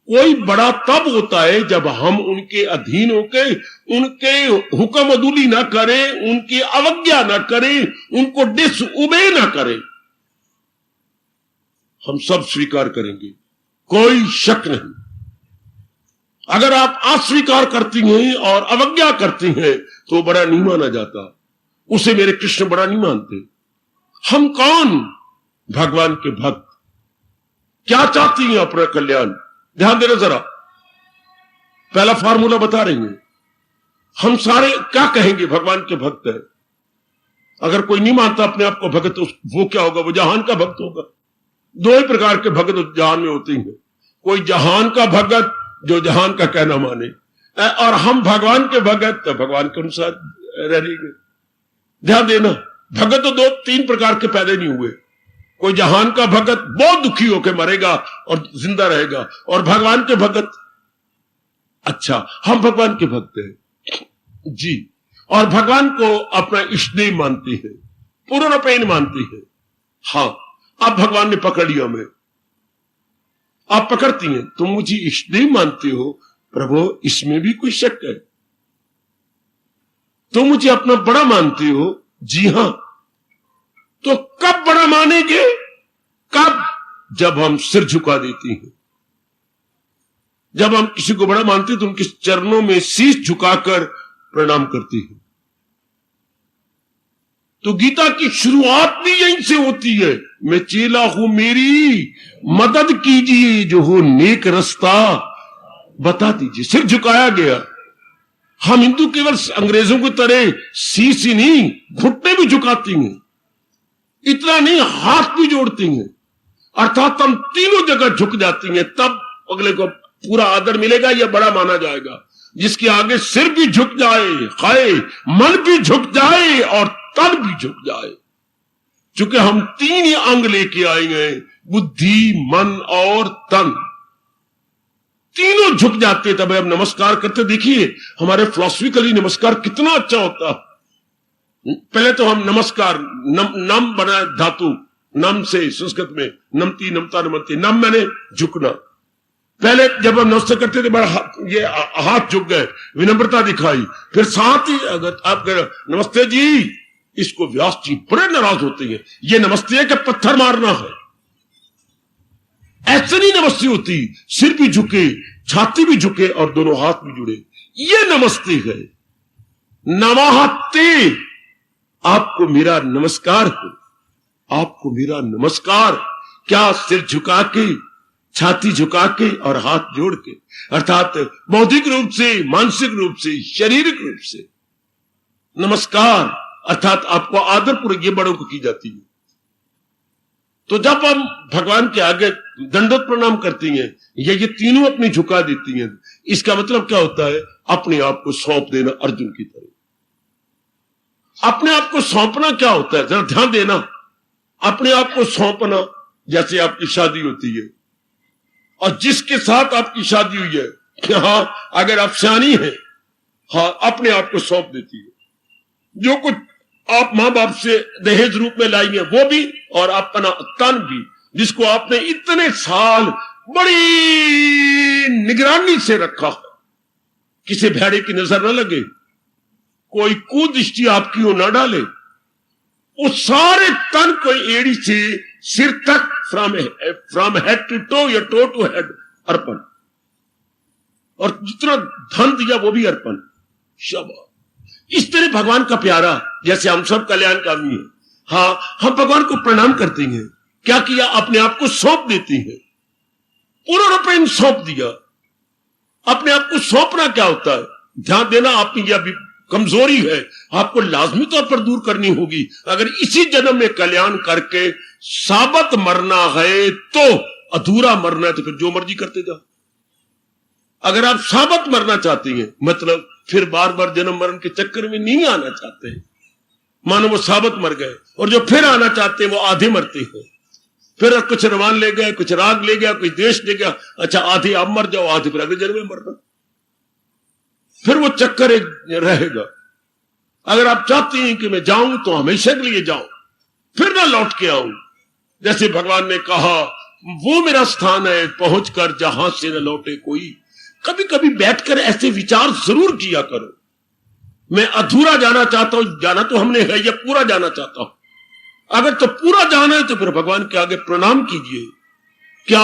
कोई बड़ा तब होता है जब हम उनके अधीन होकर उनके हुक्म अदूली ना करें, उनकी अवज्ञा ना करें, उनको डिसओबे ना करें। हम सब स्वीकार करेंगे, कोई शक नहीं। अगर आप अस्वीकार करती हैं और अवज्ञा करती हैं तो बड़ा नहीं माना जाता, उसे मेरे कृष्ण बड़ा नहीं मानते। हम कौन? भगवान के भक्त। क्या चाहती हैं अपना कल्याण? ध्यान देना जरा, पहला फार्मूला बता रही हैं। हम सारे क्या कहेंगे? भगवान के भक्त है। अगर कोई नहीं मानता अपने आप को भगत, तो वो क्या होगा? वो जहान का भक्त होगा। 2 ही प्रकार के भगत जहान में होते हैं, कोई जहान का भगत जो जहान का कहना माने, और हम भगवान के भगत तो भगवान के अनुसार रहेंगे। ध्यान देना, भगत तो 2-3 प्रकार के पैदा नहीं हुए। कोई जहान का भगत बहुत दुखी होकर मरेगा और जिंदा रहेगा, और भगवान के भगत, अच्छा हम भगवान के भक्त हैं जी, और भगवान को अपना इष्टदेव मानते हैं, पूर्ण पेन मानते हैं। हाँ, अब भगवान ने पकड़ लिया हमें। आप पकड़ती हैं, तुम मुझे इष्टदेव मानते हो प्रभु, इसमें भी कोई शक है? तुम मुझे अपना बड़ा मानते हो? जी हां। तो कब बड़ा मानेंगे? कब? जब हम सिर झुका देती हैं। जब हम किसी को बड़ा मानते हैं तो उनके चरणों में शीश झुकाकर प्रणाम करते हैं। तो गीता की शुरुआत भी यहीं से होती है, मैं चेला हूं, मेरी मदद कीजिए, जो हो नेक रास्ता बता दीजिए। सिर झुकाया गया। हम हिंदू केवल अंग्रेजों की तरह शीश ही नहीं, घुटने भी झुकाती हैं। इतना नहीं, हाथ भी जोड़ती हैं। अर्थात हम तीनों जगह झुक जाती हैं, तब अगले को पूरा आदर मिलेगा या बड़ा माना जाएगा। जिसके आगे सिर भी झुक जाए, खाए, मन भी झुक जाए और तन भी झुक जाए। चूंकि हम तीन ही अंग लेके आएंगे, बुद्धि, मन और तन, तीनों झुक जाते तब हम नमस्कार करते। देखिए हमारे फिलॉसफिकली नमस्कार कितना अच्छा होता। पहले तो हम नमस्कार, नम बना धातु, नम से संस्कृत में नमती, नमता, नमती। नम मैंने झुकना। पहले जब हम नमस्ते करते थे बड़ा ये हाथ झुक गए, विनम्रता दिखाई। फिर साथ ही अगर आप कह नमस्ते जी, इसको व्यास जी बड़े नाराज होते हैं। ये नमस्ते है कि पत्थर मारना है? ऐसे नहीं नमस्ते होती। सिर भी झुके, छाती भी झुके और दोनों हाथ भी जुड़े, ये नमस्ते है। नमस्ते, आपको मेरा नमस्कार हो, आपको मेरा नमस्कार। क्या सिर झुका के, छाती झुका के और हाथ जोड़ के, अर्थात बौद्धिक रूप से, मानसिक रूप से, शारीरिक रूप से नमस्कार, अर्थात आपको आदरपूर्वक ये बड़ों को की जाती है। तो जब हम भगवान के आगे दंडवत प्रणाम करती हैं, ये तीनों अपनी झुका देती हैं, इसका मतलब क्या होता है? अपने आप को सौंप देना, अर्जुन की तरह। अपने आप को सौंपना क्या होता है? जरा ध्यान देना। अपने आप को सौंपना, जैसे आपकी शादी होती है और जिसके साथ आपकी शादी हुई है, हाँ, अगर आप सियानी हैं, हाँ, अपने आप को सौंप देती है। जो कुछ आप मां बाप से दहेज रूप में लाई है वो भी, और अपना तन भी, जिसको आपने इतने साल बड़ी निगरानी से रखा, किसी भेड़े की नजर न लगे, कोई कुदृष्टि आपकी हो न डाले, उस सारे तन को एड़ी से सिर तक, फ्रॉम हेड टू टो या टो टू हेड अर्पण, और जितना धन दिया वो भी अर्पण। शाबाश। इस तरह भगवान का प्यारा, जैसे हम सब कल्याणकामी हैं, हाँ, हम भगवान को प्रणाम करते हैं। क्या किया? अपने आप को सौंप देती हैं, पूर्ण रूपेण सौंप दिया। अपने आप को सौंपना क्या होता है? ध्यान देना, आपकी यह भी कमजोरी है, आपको लाजमी तौर पर दूर करनी होगी। अगर इसी जन्म में कल्याण करके साबत मरना है तो अधूरा मरना है, तो फिर जो मर्जी करते जाओ। अगर आप साबत मरना चाहती हैं, मतलब फिर बार बार जन्म मरण के चक्कर में नहीं आना चाहते हैं, मानो वो साबत मर गए, और जो फिर आना चाहते हैं वो आधे मरते हैं। फिर कुछ रवान ले गया, कुछ राग ले गया, कुछ देश ले गया, अच्छा आधे आप मर जाओ, आधे फिर अगले जन्म में मरना, फिर वो चक्कर एक रहेगा। अगर आप चाहती हैं कि मैं जाऊं तो हमेशा के लिए जाऊं, फिर ना लौट के आऊं, जैसे भगवान ने कहा वो मेरा स्थान है, पहुंचकर जहां से न लौटे कोई। कभी कभी बैठकर ऐसे विचार जरूर किया करो। मैं अधूरा जाना चाहता हूं, जाना तो हमने है, या पूरा जाना चाहता हूं। अगर तो पूरा जाना है तो फिर भगवान के आगे प्रणाम कीजिए। क्या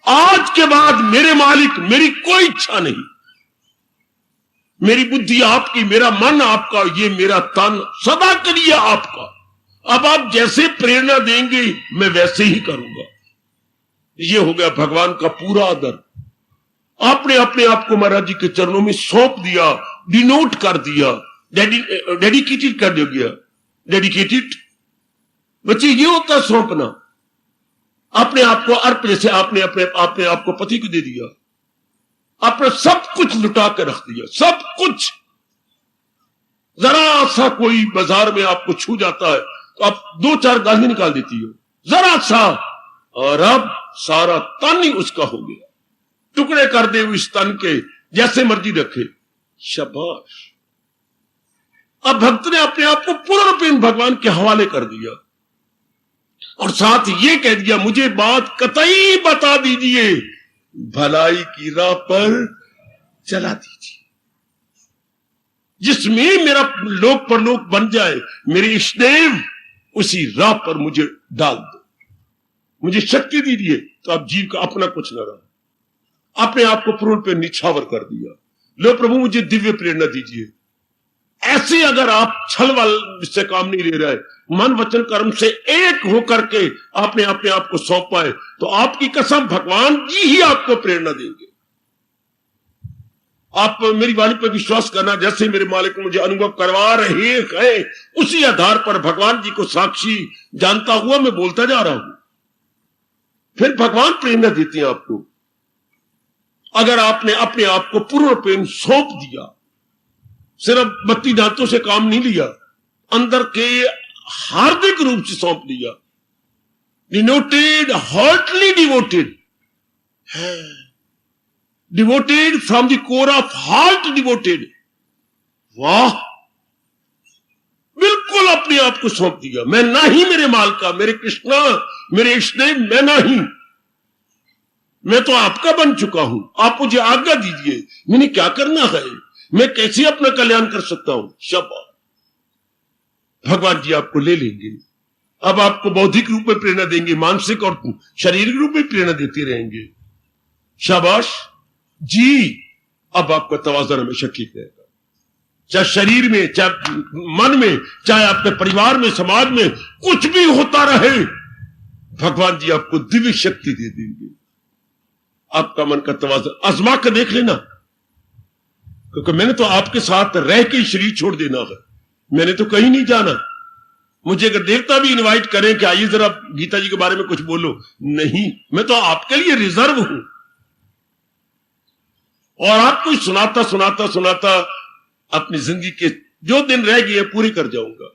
आज के बाद मेरे मालिक, मेरी कोई इच्छा नहीं, मेरी बुद्धि आपकी, मेरा मन आपका, ये मेरा तन सदा के लिए आपका। अब आप जैसे प्रेरणा देंगे मैं वैसे ही करूंगा। ये हो गया भगवान का पूरा आदर। आपने अपने आप को महाराज जी के चरणों में सौंप दिया, डिनोट कर दिया, डेडिकेटेड कर दिया। डेडिकेटेड बच्चे ये होता सौंपना। अपने आप को अर्प, जैसे आपने अपने आप को पति को दे दिया, आपने सब कुछ लुटा कर रख दिया, सब कुछ। जरा सा कोई बाजार में आपको छू जाता है तो आप 2-4 गाली निकाल देती हो, जरा सा, और अब सारा तन ही उसका हो गया। टुकड़े कर दे इस तन के, जैसे मर्जी रखे। शाबाश। अब भक्त ने अपने आप को पूर्ण रूपेण भगवान के हवाले कर दिया, और साथ ये कह दिया मुझे बात कतई बता दीजिए, भलाई की राह पर चला दीजिए, जिसमें मेरा लोक परलोक बन जाए, मेरे इष्टदेव उसी राह पर मुझे डाल दो, मुझे शक्ति दीजिए। तो अब जीव का अपना कुछ न रहा, अपने आप को पूर्ण पे निछावर कर दिया। लो प्रभु मुझे दिव्य प्रेरणा दीजिए। ऐसे अगर आप छलवाल से काम नहीं ले रहे, मन वचन कर्म से एक होकर के आपने अपने आप को सौंप पाए, तो आपकी कसम भगवान जी ही आपको प्रेरणा देंगे। आप मेरी वाणी पर विश्वास करना, जैसे मेरे मालिक मुझे अनुभव करवा रहे हैं, उसी आधार पर भगवान जी को साक्षी जानता हुआ मैं बोलता जा रहा हूं। फिर भगवान प्रेरणा देते हैं आपको। अगर आपने अपने आप को पूर्ण प्रेम सौंप दिया, सिर्फ बत्ती दांतों से काम नहीं लिया, अंदर के हार्दिक रूप से सौंप लिया, denoted, heartly devoted, devoted from the core of heart devoted. वाह, बिल्कुल अपने आप को सौंप दिया। मैं ना ही मेरे माल का, मेरे कृष्णा, मेरे इष्टदेव, मैं ना ही, मैं तो आपका बन चुका हूं। आप मुझे आज्ञा दीजिए, मैंने क्या करना है, मैं कैसे अपना कल्याण कर सकता हूं। शाबाश, भगवान जी आपको ले लेंगे। अब आपको बौद्धिक रूप में प्रेरणा देंगे, मानसिक और शारीरिक रूप में प्रेरणा देते रहेंगे। शाबाश जी, अब आपका तवाज़ुन हमेशा ठीक रहेगा, चाहे शरीर में, चाहे मन में, चाहे आपके परिवार में, समाज में कुछ भी होता रहे, भगवान जी आपको दिव्य शक्ति दे देंगे। आपका मन का तवाज़ुन आजमा कर देख लेना, क्योंकि मैंने तो आपके साथ रह के शरीर छोड़ देना है, मैंने तो कहीं नहीं जाना। मुझे अगर देवता भी इनवाइट करें कि आइए जरा गीता जी के बारे में कुछ बोलो, नहीं, मैं तो आपके लिए रिजर्व हूं, और आपको सुनाता सुनाता सुनाता अपनी जिंदगी के जो दिन रह गए पूरे कर जाऊंगा।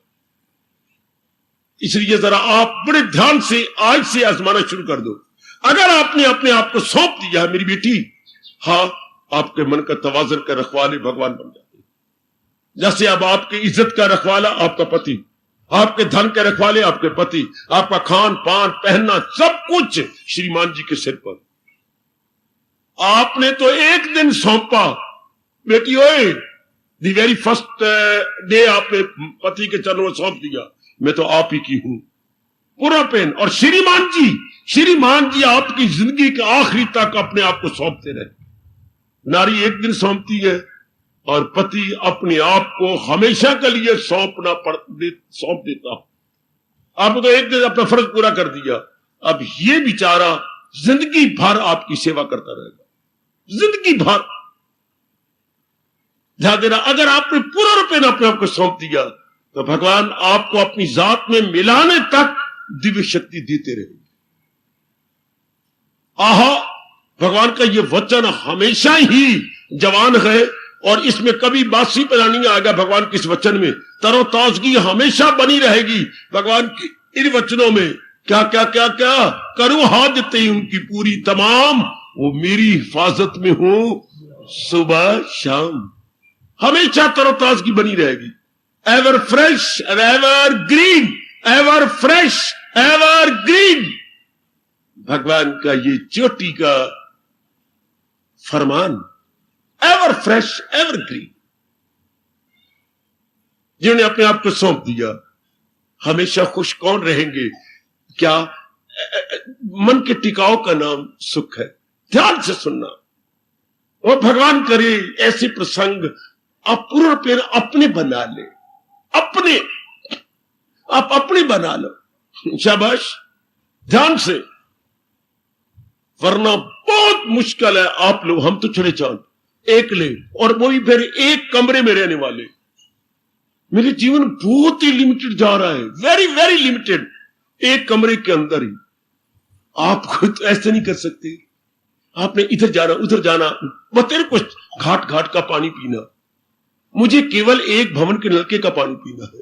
इसलिए जरा आप बड़े ध्यान से आज से आजमाना शुरू कर दो। अगर आपने अपने आप को सौंप दिया है मेरी बेटी, हाँ, आपके मन का तवाज़ुन का रखवाले भगवान बन जाते हैं। जैसे अब आपकी इज्जत का रखवाला आपका पति, आपके धन के रखवाले आपके पति, आपका खान पान पहनना सब कुछ श्रीमान जी के सिर पर। आपने तो एक दिन सौंपा, बेटी ओए, दी वेरी फर्स्ट डे आपने पति के चरणों में सौंप दिया, मैं तो आप ही की हूं, पूरा पेन। और श्रीमान जी आपकी जिंदगी के आखिरी तक अपने आप को सौंपते रहे। नारी एक दिन सौंपती है और पति अपने आप को हमेशा के लिए सौंप देता। आपने तो एक दिन अपना फर्ज पूरा कर दिया, अब ये बेचारा जिंदगी भर आपकी सेवा करता रहेगा, जिंदगी भर। ध्यान देना, अगर आपने पूरा रूपेण अपने आप को सौंप दिया तो भगवान आपको अपनी जात में मिलाने तक दिव्य शक्ति देते रहेंगे। आहा, भगवान का यह वचन हमेशा ही जवान है और इसमें कभी बासी पना नहीं आएगा। भगवान के इस वचन में तरोताजगी हमेशा बनी रहेगी। भगवान की इन वचनों में क्या क्या क्या क्या करूं हाजतें उनकी पूरी तमाम, वो मेरी हिफाजत में हो सुबह शाम, हमेशा तरोताजगी बनी रहेगी। Ever fresh ever green, ever fresh ever green, भगवान का ये चोटी का फरमान, एवर फ्रेश एवर ग्रीन। जिन्होंने अपने आप को सौंप दिया हमेशा खुश कौन रहेंगे? क्या मन के टिकाव का नाम सुख है। ध्यान से सुनना, और भगवान करे ऐसे प्रसंग आप पूर्ण पेड़ अपने बना ले, आप अपने बना लो। शाबाश, ध्यान से, वरना बहुत मुश्किल है। आप लोग, हम तो चले चांद एक ले, और वो भी फिर एक कमरे में रहने वाले। मेरे जीवन बहुत ही लिमिटेड जा रहा है, वेरी वेरी लिमिटेड, एक कमरे के अंदर ही। आप खुद ऐसे नहीं कर सकते। आपने इधर जाना उधर जाना, बतेरे कुछ घाट घाट का पानी पीना, मुझे केवल एक भवन के नलके का पानी पीना है,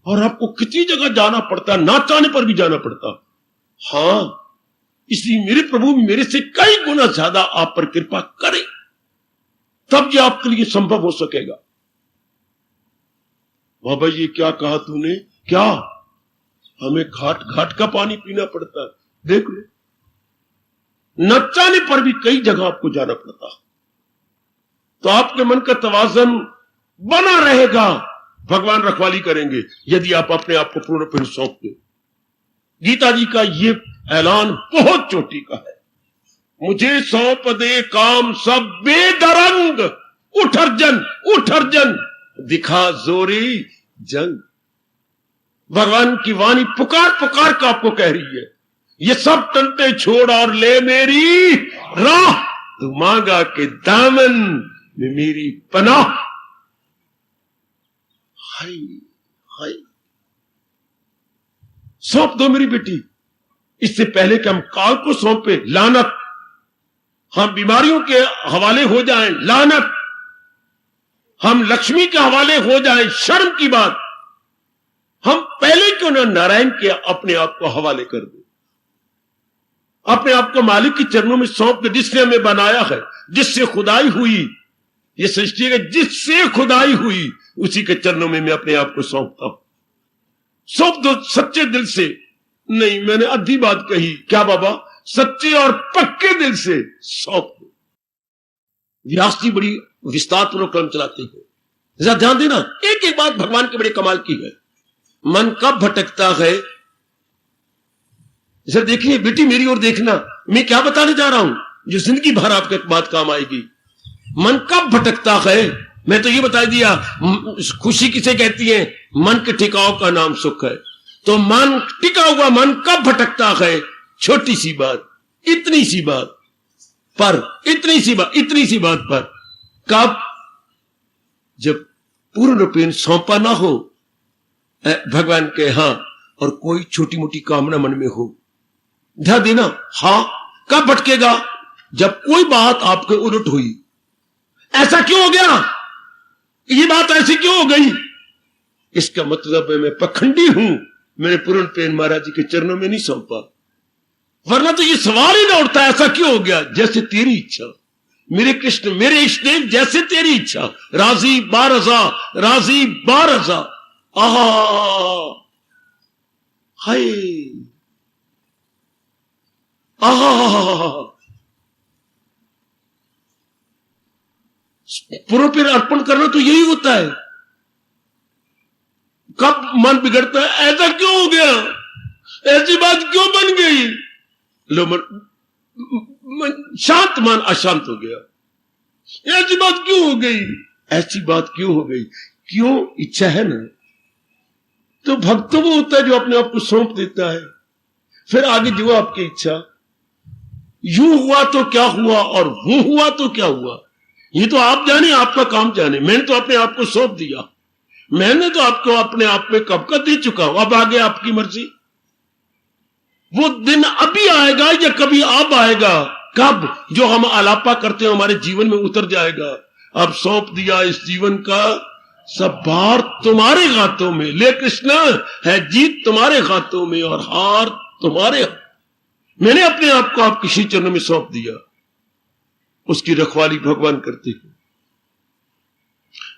और आपको कितनी जगह जाना पड़ता, ना चाहने पर भी जाना पड़ता। हां, इसलिए मेरे प्रभु मेरे से कई गुना ज्यादा आप पर कृपा करें, तब ये आपके लिए संभव हो सकेगा। बाबा ये क्या कहा तूने? क्या हमें घाट घाट का पानी पीना पड़ता है? देख लो, न चाहने पर भी कई जगह आपको जाना पड़ता, तो आपके मन का तवाज़ुन बना रहेगा। भगवान रखवाली करेंगे यदि आप अपने आप को पूर्ण रूप से सौंप दो। गीता जी का ये ऐलान बहुत चोटी का है। मुझे सौंप दे काम सब बेदरंग, उठ अर्जन दिखा जोरी जंग। भगवान की वाणी पुकार पुकार कर आपको कह रही है, ये सब टंटे छोड़ और ले मेरी राह, तू मांगा के दामन में मेरी पनाह। हाय हाय, सौंप दो मेरी बेटी, इससे पहले कि हम काल को सौंपे। लानत, हम बीमारियों के हवाले हो जाएं, लानत, हम लक्ष्मी के हवाले हो जाएं, शर्म की बात। हम पहले क्यों ना नारायण के अपने आप को हवाले कर दें, अपने आप को मालिक के चरणों में सौंप के, जिसने हमें बनाया है, जिससे खुदाई हुई, ये सृष्टि है जिससे खुदाई हुई, उसी के चरणों में मैं अपने आप को सौंपता हूं। सौंप दो सच्चे दिल से। नहीं, मैंने आधी बात कही। क्या बाबा? सच्चे और पक्के दिल से सौंप दो। व्यास जी बड़ी विस्तार पूर्वक क्रम चलाते हैं, जरा ध्यान देना। एक एक बात भगवान के बड़े कमाल की है। मन कब भटकता है, जरा देखिए बेटी मेरी ओर देखना, मैं क्या बताने जा रहा हूं जो जिंदगी भर आपके बात काम आएगी। मन कब भटकता है, मैं तो ये बता दिया। खुशी किसे कहती है? मन के टिकाव का नाम सुख है। तो मन टिका हुआ मन कब भटकता है? छोटी सी बात, इतनी सी बात पर, इतनी सी बात पर। कब? जब पूर्ण रूपेण सौंपा ना हो भगवान के हां, और कोई छोटी मोटी कामना मन में हो। ध्यान देना। हां, कब भटकेगा? जब कोई बात आपके उलट हुई। ऐसा क्यों हो गया, ये बात ऐसी क्यों हो गई? इसका मतलब है मैं पखंडी हूं, मैंने पूर्ण पेन महाराज जी के चरणों में नहीं सौंपा। वरना तो ये सवाल ही ना उठता ऐसा क्यों हो गया। जैसे तेरी इच्छा मेरे कृष्ण, मेरे इष्ट देव, जैसे तेरी इच्छा। राजी बारजा, राजी बारजा। आहा हाय, आहा, पूर्ण पेन अर्पण करना तो यही होता है। कब मन बिगड़ता है, ऐसा क्यों हो गया, ऐसी बात क्यों बन गई? लो शांत मन अशांत हो गया। ऐसी बात क्यों हो गई, ऐसी बात क्यों हो गई? क्यों? इच्छा है ना। तो भक्त तो वो होता है जो अपने आप को सौंप देता है। फिर आगे जो आपकी इच्छा, यूं हुआ तो क्या हुआ और वो हुआ तो क्या हुआ, ये तो आप जाने, आपका काम जाने। मैंने तो अपने आप को सौंप दिया, मैंने तो आपको अपने आप में कब का दे चुका हूं। अब आगे आपकी मर्जी। वो दिन अभी आएगा या कभी अब आएगा, कब? जो हम आलापा करते हैं हमारे जीवन में उतर जाएगा। अब सौंप दिया इस जीवन का सब भार तुम्हारे हाथों में। ले कृष्ण, है जीत तुम्हारे हाथों में और हार तुम्हारे। मैंने अपने आप को आपके श्री चरणों में सौंप दिया। उसकी रखवाली भगवान करते हैं,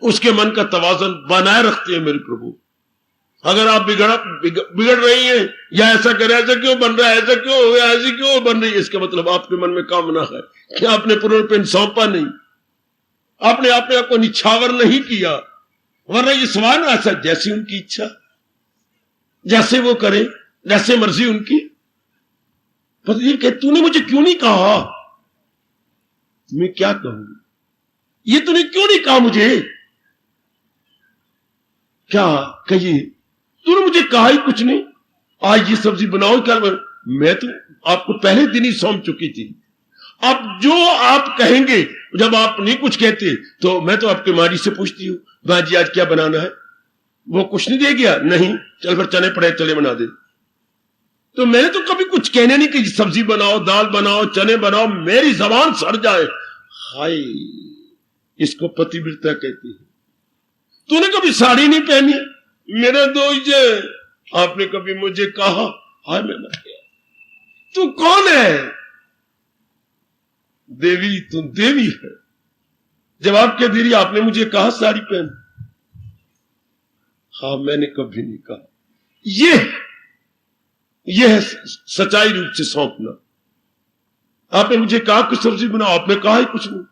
उसके मन का तवाजन बनाए रखते हैं मेरे प्रभु। अगर आप बिगड़ रही हैं या ऐसा करें, ऐसा क्यों बन रहा है, ऐसा क्यों हो गया, ऐसी क्यों बन रही है, इसका मतलब आपके मन में कामना है कि आपने पूर्ण रूपेण सौंपा नहीं, आपने अपने आप को निछावर नहीं किया। वरना ये सवाल ऐसा, जैसी उनकी इच्छा, जैसे वो करे, जैसे मर्जी उनकी। पति कहते तूने मुझे क्यों नहीं कहा? मैं क्या कहूं, ये तूने क्यों नहीं कहा मुझे? क्या कहिए, तूने मुझे कहा ही कुछ नहीं। आज ये सब्जी बनाओ क्या? मैं तो आपको पहले दिन ही सौंप चुकी थी। अब जो आप कहेंगे, जब आप नहीं कुछ कहते तो मैं तो आपके मारी से पूछती हूं, बाजी आज क्या बनाना है? वो कुछ नहीं दे गया, नहीं, चल फिर चने पड़े चले बना दे। तो मैंने तो कभी कुछ कहने नहीं कि सब्जी बनाओ, दाल बनाओ, चने बनाओ, मेरी जबान सड़ जाए। हाय, इसको पतिव्रता कहती है। तूने कभी साड़ी नहीं पहनी, मेरा दोस्त है, आपने कभी मुझे कहा, हाय मैं मर गया। तू कौन है? देवी, तू देवी है। जवाब क्या दे रही? आपने मुझे कहा साड़ी पहन। हाँ, मैंने कभी नहीं कहा। यह है सच्चाई रूप से सौंपना। आपने मुझे कहा कुछ सब्जी बनाओ, आपने कहा ही कुछ नहीं।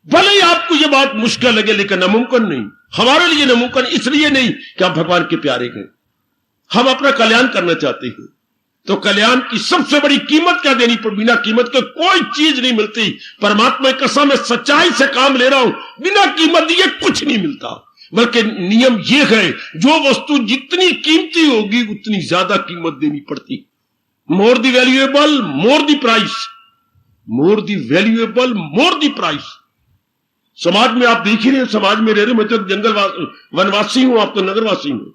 भले ही आपको यह बात मुश्किल लगे, लेकिन नामुमकिन नहीं। हमारे लिए नामुमकिन इसलिए नहीं कि हम भगवान के प्यारे हैं, हम अपना कल्याण करना चाहते हैं। तो कल्याण की सबसे बड़ी कीमत क्या देनी पड़, बिना कीमत के कोई चीज नहीं मिलती। परमात्मा की कसम, मैं सच्चाई से काम ले रहा हूं, बिना कीमत दिए कुछ नहीं मिलता। बल्कि नियम यह है, जो वस्तु जितनी कीमती होगी उतनी ज्यादा कीमत देनी पड़ती। More the valuable more the price, more the valuable more the price. समाज में आप देख ही रहे, समाज में रह रहे, मैं तो जंगल वनवासी हूं, आप तो नगरवासी हूं।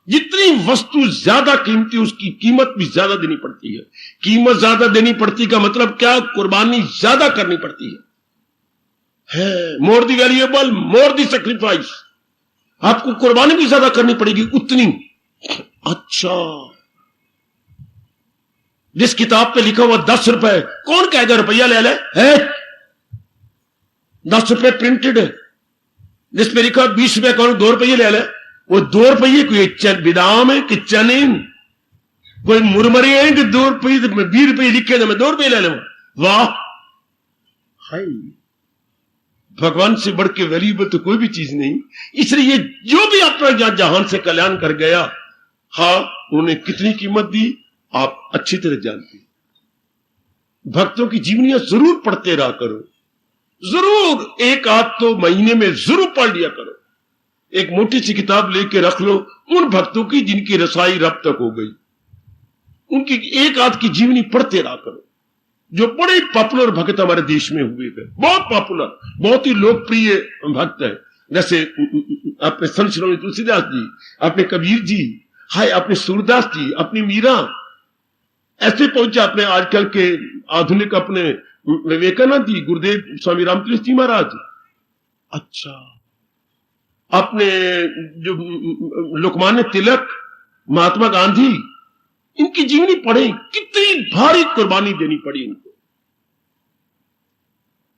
जितनी वस्तु ज्यादा कीमती, उसकी कीमत भी ज्यादा देनी पड़ती है। कीमत ज्यादा देनी पड़ती का मतलब क्या, कुर्बानी ज्यादा करनी पड़ती है। मोर the valuable more the sacrifice, आपको कुर्बानी भी ज्यादा करनी पड़ेगी उतनी। अच्छा, जिस किताब पे लिखा हुआ 10 रुपए, कौन कहेगा रुपया ले ले, है 10 रुपए प्रिंटेड है। जिस पे लिखा 20 रुपए, कौन 2 रुपये ले ले, वो 2 रुपये कोई बिदाम है कि चने, कोई मुरमरे हैं कि 2 रुपये 20 रुपये लिखे, मैं 2 रुपये ले लूं। वाह, हाय, भगवान से बढ़ के वैल्यूएबल तो कोई भी चीज नहीं। इसलिए जो भी अपना जहान से कल्याण कर गया, हाँ, उन्होंने कितनी कीमत दी आप अच्छी तरह जानते हैं। भक्तों की जीवनियां जरूर पढ़ते रहा करो, जरूर एक आध तो महीने में जरूर पढ़ लिया करो। एक मोटी सी किताब लेके रख लो उन भक्तों की जिनकी रसाई रब तक हो गई, उनकी एक आध की जीवनी पढ़ते रहा करो। जो बड़े पॉपुलर भक्त हमारे देश में हुए थे, बहुत पॉपुलर, बहुत ही लोकप्रिय भक्त है, जैसे अपने संत श्री तुलसीदास जी, अपने कबीर जी, हाय अपने सूरदास जी, अपनी मीरा, ऐसे पहुंचे अपने आजकल के आधुनिक अपने विवेकानंद जी, गुरुदेव स्वामी रामकृष्ण जी महाराज। अच्छा, अपने जो लोकमान्य तिलक, महात्मा गांधी, इनकी जीवनी पढ़े, कितनी भारी कुर्बानी देनी पड़ी इनको।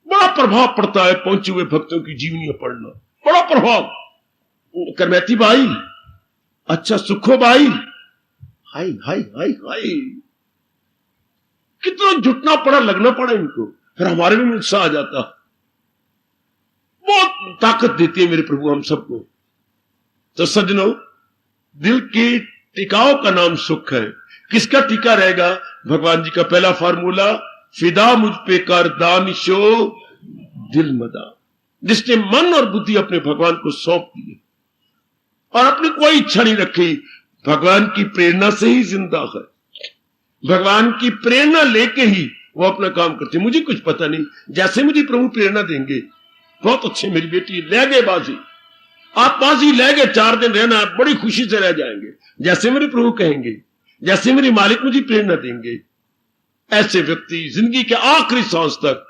बड़ा प्रभाव पड़ता है पहुंचे हुए भक्तों की जीवनी पढ़ना, बड़ा प्रभाव। करमैती बाई, अच्छा सुखो बाई, हाय हाय हाय हाय, कितना जुटना पड़ा, लगना पड़ा इनको, फिर हमारे में उत्साह आ जाता। बहुत ताकत देती है मेरे प्रभु हम सबको। तो सज्जनों, दिल के टिकाव का नाम सुख है। किसका टीका रहेगा? भगवान जी का पहला फार्मूला, फिदा मुझ पे कर दानिशो दिल मदा। जिसने मन और बुद्धि अपने भगवान को सौंप दी और अपनी कोई इच्छा नहीं रखी, भगवान की प्रेरणा से ही जिंदा है, भगवान की प्रेरणा लेके ही वो अपना काम करते। मुझे कुछ पता नहीं, जैसे मुझे प्रभु प्रेरणा देंगे, बहुत अच्छे मेरी बेटी ले गए बाजी, आप बाजी ले गए, 4 दिन रहना, आप बड़ी खुशी से रह जाएंगे। जैसे मेरे प्रभु कहेंगे, जैसे मेरे मालिक मुझे प्रेरणा देंगे, ऐसे व्यक्ति जिंदगी के आखिरी सांस तक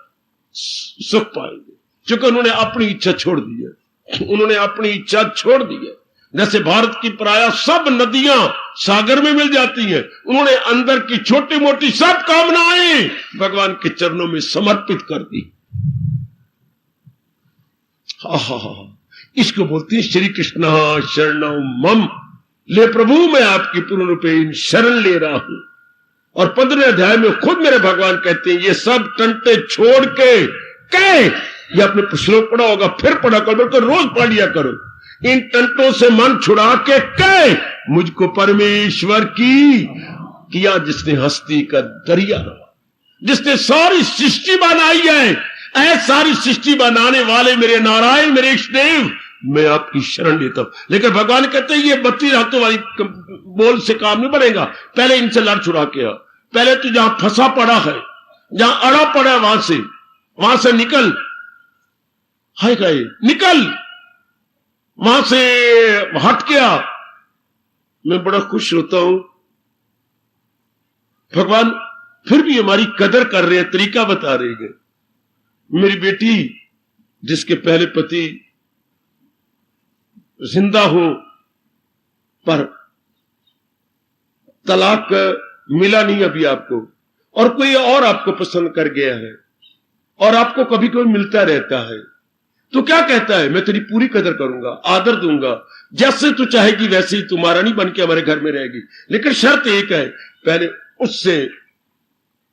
सुख पाएंगे, क्योंकि उन्होंने अपनी इच्छा छोड़ दी है। उन्होंने अपनी इच्छा छोड़ दी है। जैसे भारत की प्राय सब नदियां सागर में मिल जाती हैं, उन्होंने अंदर की छोटी मोटी सब कामनाएं भगवान के चरणों में समर्पित कर दी। इसको बोलते हैं श्री कृष्ण शरणं मम। ले प्रभु, मैं आपकी पूर्ण रूपेण शरण ले रहा हूं। और 15वें अध्याय में खुद मेरे भगवान कहते हैं, ये सब टंटे छोड़ के कहे, ये आपने श्लोक पढ़ा होगा, फिर पढ़ा करो, तो रोज पढ़ लिया करो। इन टंटों से मन छुड़ा के कहे, मुझको परमेश्वर की किया जिसने हस्ती का दरिया रहा, जिसने सारी सृष्टि बनाई है। ऐ सारी सृष्टि बनाने वाले मेरे नारायण, मेरे इष्टदेव, मैं आपकी शरण लेता हूं। लेकिन भगवान कहते हैं, ये 32 रातों वाली बोल से काम नहीं बनेगा, पहले इनसे लड़ छुड़ा के आ। पहले तो जहां फंसा पड़ा है, जहां अड़ा पड़ा है, वहां से निकल। हाय गए, निकल, वहां से हट गया। मैं बड़ा खुश होता हूं, भगवान फिर भी हमारी कदर कर रहे हैं, तरीका बता रहे हैं। मेरी बेटी, जिसके पहले पति जिंदा हो पर तलाक मिला नहीं अभी आपको, और कोई और आपको पसंद कर गया है, और आपको कभी कभी मिलता रहता है, तो क्या कहता है, मैं तेरी पूरी कदर करूंगा, आदर दूंगा, जैसे तू चाहेगी वैसे ही, तुम्हारा नहीं बन के हमारे घर में रहेगी, लेकिन शर्त एक है, पहले उससे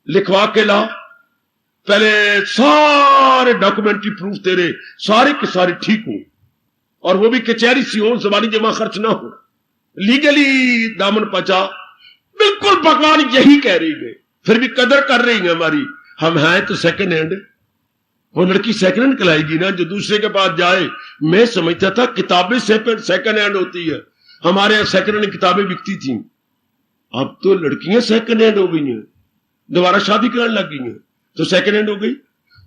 लिखवा के ला, पहले सारे डॉक्यूमेंट्री प्रूफ तेरे सारे के सारे ठीक हो, और वो भी कचहरी सी हो, जबानी जमा खर्च ना हो, लीगली दामन पचा। बिल्कुल भगवान यही कह रही है, फिर भी कदर कर रही है हमारी। हम हैं तो सेकंड हैंड, वो लड़की सेकंड हैंड कहलाएगी ना जो दूसरे के पास जाए। मैं समझता था किताबें सेकंड हैंड होती है, हमारे यहां सेकंड हैंड किताबें बिकती थी। अब तो लड़कियां सेकंड हैंड हो गई हैं, दोबारा शादी करने लग गई हैं तो सेकंड हैंड हो गई।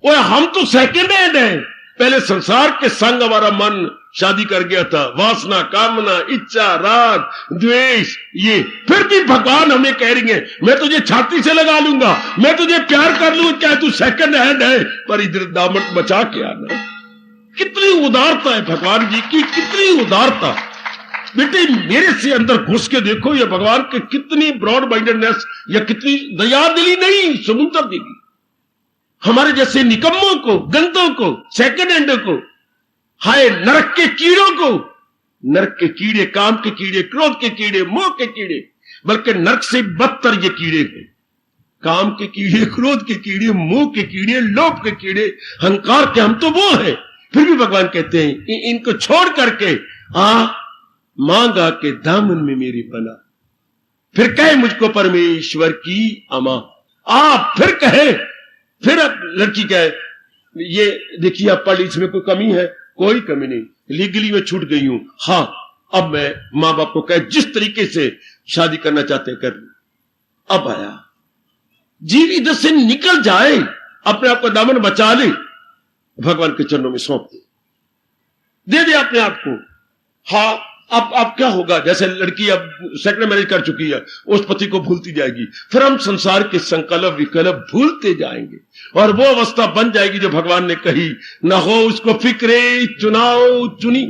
ओए हम तो सेकंड हैंड हैं। पहले संसार के संग हमारा मन शादी कर गया था, वासना, कामना, इच्छा, राग, द्वेष, ये। फिर भी भगवान हमें कह रही है मैं तुझे छाती से लगा लूंगा, मैं तुझे प्यार कर लूंगा, क्या तू सेकंड हैंड है, पर इधर दामन बचा के आना। कितनी उदारता है भगवान जी की, कितनी उदारता। बेटे मेरे से अंदर घुस के देखो, ये भगवान के कितनी ब्रॉड माइंडेडनेस, या कितनी दया दिली नहीं, समुद्र देगी हमारे जैसे निकम्मों को, गंदों को, सेकंड हैंड को, हाय नरक के कीड़ों को। नरक के कीड़े, काम के कीड़े, क्रोध के कीड़े, मोह के कीड़े, बल्कि नरक से बदतर ये कीड़े हैं। काम के कीड़े, क्रोध के कीड़े, मोह के कीड़े, लोभ के कीड़े, अहंकार के हम तो वो हैं। फिर भी भगवान कहते हैं इनको छोड़ करके मांगा के दामन में मेरी बना, फिर कहे मुझको परमेश्वर की अमा। आप फिर कहे, फिर लड़की कहे ये देखिए आप पढ़, इसमें कोई कमी है? कोई कमी नहीं, लीगली मैं छूट गई हूं। हाँ अब मैं मां बाप को कहे जिस तरीके से शादी करना चाहते कर लूं। अब आया जीव इधर से निकल जाए, अपने आप का दामन बचा ले, भगवान के चरणों में सौंप दे दे अपने आप को। हाँ अब क्या होगा, जैसे लड़की अब सेकंड मैरिज कर चुकी है, उस पति को भूलती जाएगी, फिर हम संसार के संकल्प विकल्प भूलते जाएंगे, और वो अवस्था बन जाएगी जो भगवान ने कही, न हो उसको फिक्रे चुनाव चुनी।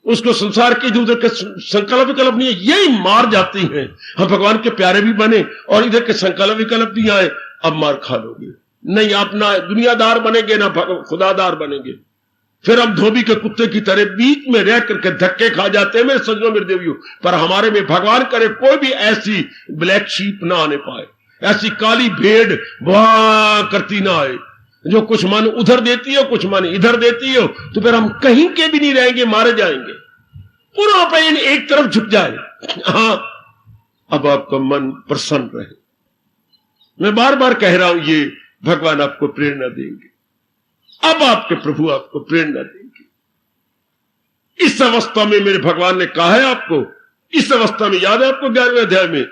उसको संसार के जो उधर के संकल्प विकल्प नहीं है, यही मार जाती हैं। हम भगवान के प्यारे भी बने और इधर के संकल्प विकल्प भी आए, अब मार खा लोगे। नहीं आप ना दुनियादार बनेंगे ना खुदादार बनेंगे, फिर हम धोबी के कुत्ते की तरह बीच में रह करके धक्के खा जाते हैं। मेरे सज्जनों मेरे देवियों, पर हमारे में भगवान करे कोई भी ऐसी ब्लैक शीप ना आने पाए, ऐसी काली भेड़ वाह करती ना आए, जो कुछ मन उधर देती हो कुछ मन इधर देती हो, तो फिर हम कहीं के भी नहीं रहेंगे, मारे जाएंगे। पूरा पैन एक तरफ झुक जाए। हाँ अब आपका मन प्रसन्न रहे। मैं बार बार कह रहा हूं, ये भगवान आपको प्रेरणा देंगे, अब आपके प्रभु आपको प्रेरणा देंगे। इस अवस्था में मेरे भगवान ने कहा है आपको, इस अवस्था में याद है आपको 11वें अध्याय में,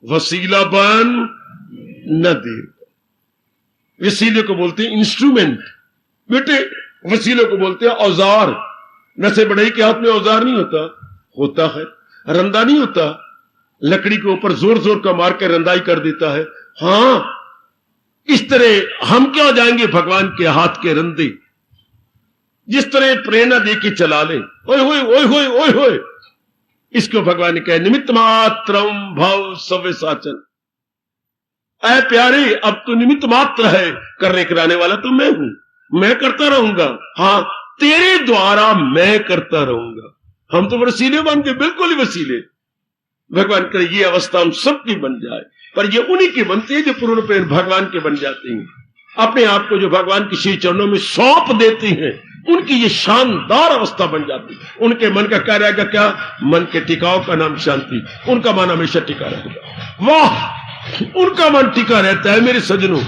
वसीला बन न दे। वसीले को बोलते हैं इंस्ट्रूमेंट, बेटे वसीले को बोलते हैं औजार। नशे बढ़ई के हाथ में औजार नहीं होता, होता है रंदा नहीं होता, लकड़ी के ऊपर जोर जोर का मार के रंदाई कर देता है। हाँ इस तरह हम क्या जाएंगे भगवान के हाथ के रंदे, जिस तरह प्रेरणा दे के चला ले। ओए होए ओए होए ओए होए, इसको भगवान ने कहा निमित्त मात्रम भव सव्य साचन। ऐ प्यारे अब तो निमित्त मात्र है, करने कराने वाला तो मैं हूं, मैं करता रहूंगा। हाँ तेरे द्वारा मैं करता रहूंगा। हम तो वसीले बन के, बिल्कुल ही वसीले। भगवान करे ये अवस्था हम सबकी बन जाए, पर ये उन्हीं की बनती है जो पूर्ण रूपेण भगवान के बन जाते हैं। अपने आप को जो भगवान के श्री चरणों में सौंप देते हैं, उनकी ये शानदार अवस्था बन जाती है। उनके मन का क्या रहेगा, क्या मन के टिकाव का नाम शांति, उनका मन हमेशा टिका रहेगा। वाह उनका मन टिका रहता है मेरे सज्जनों,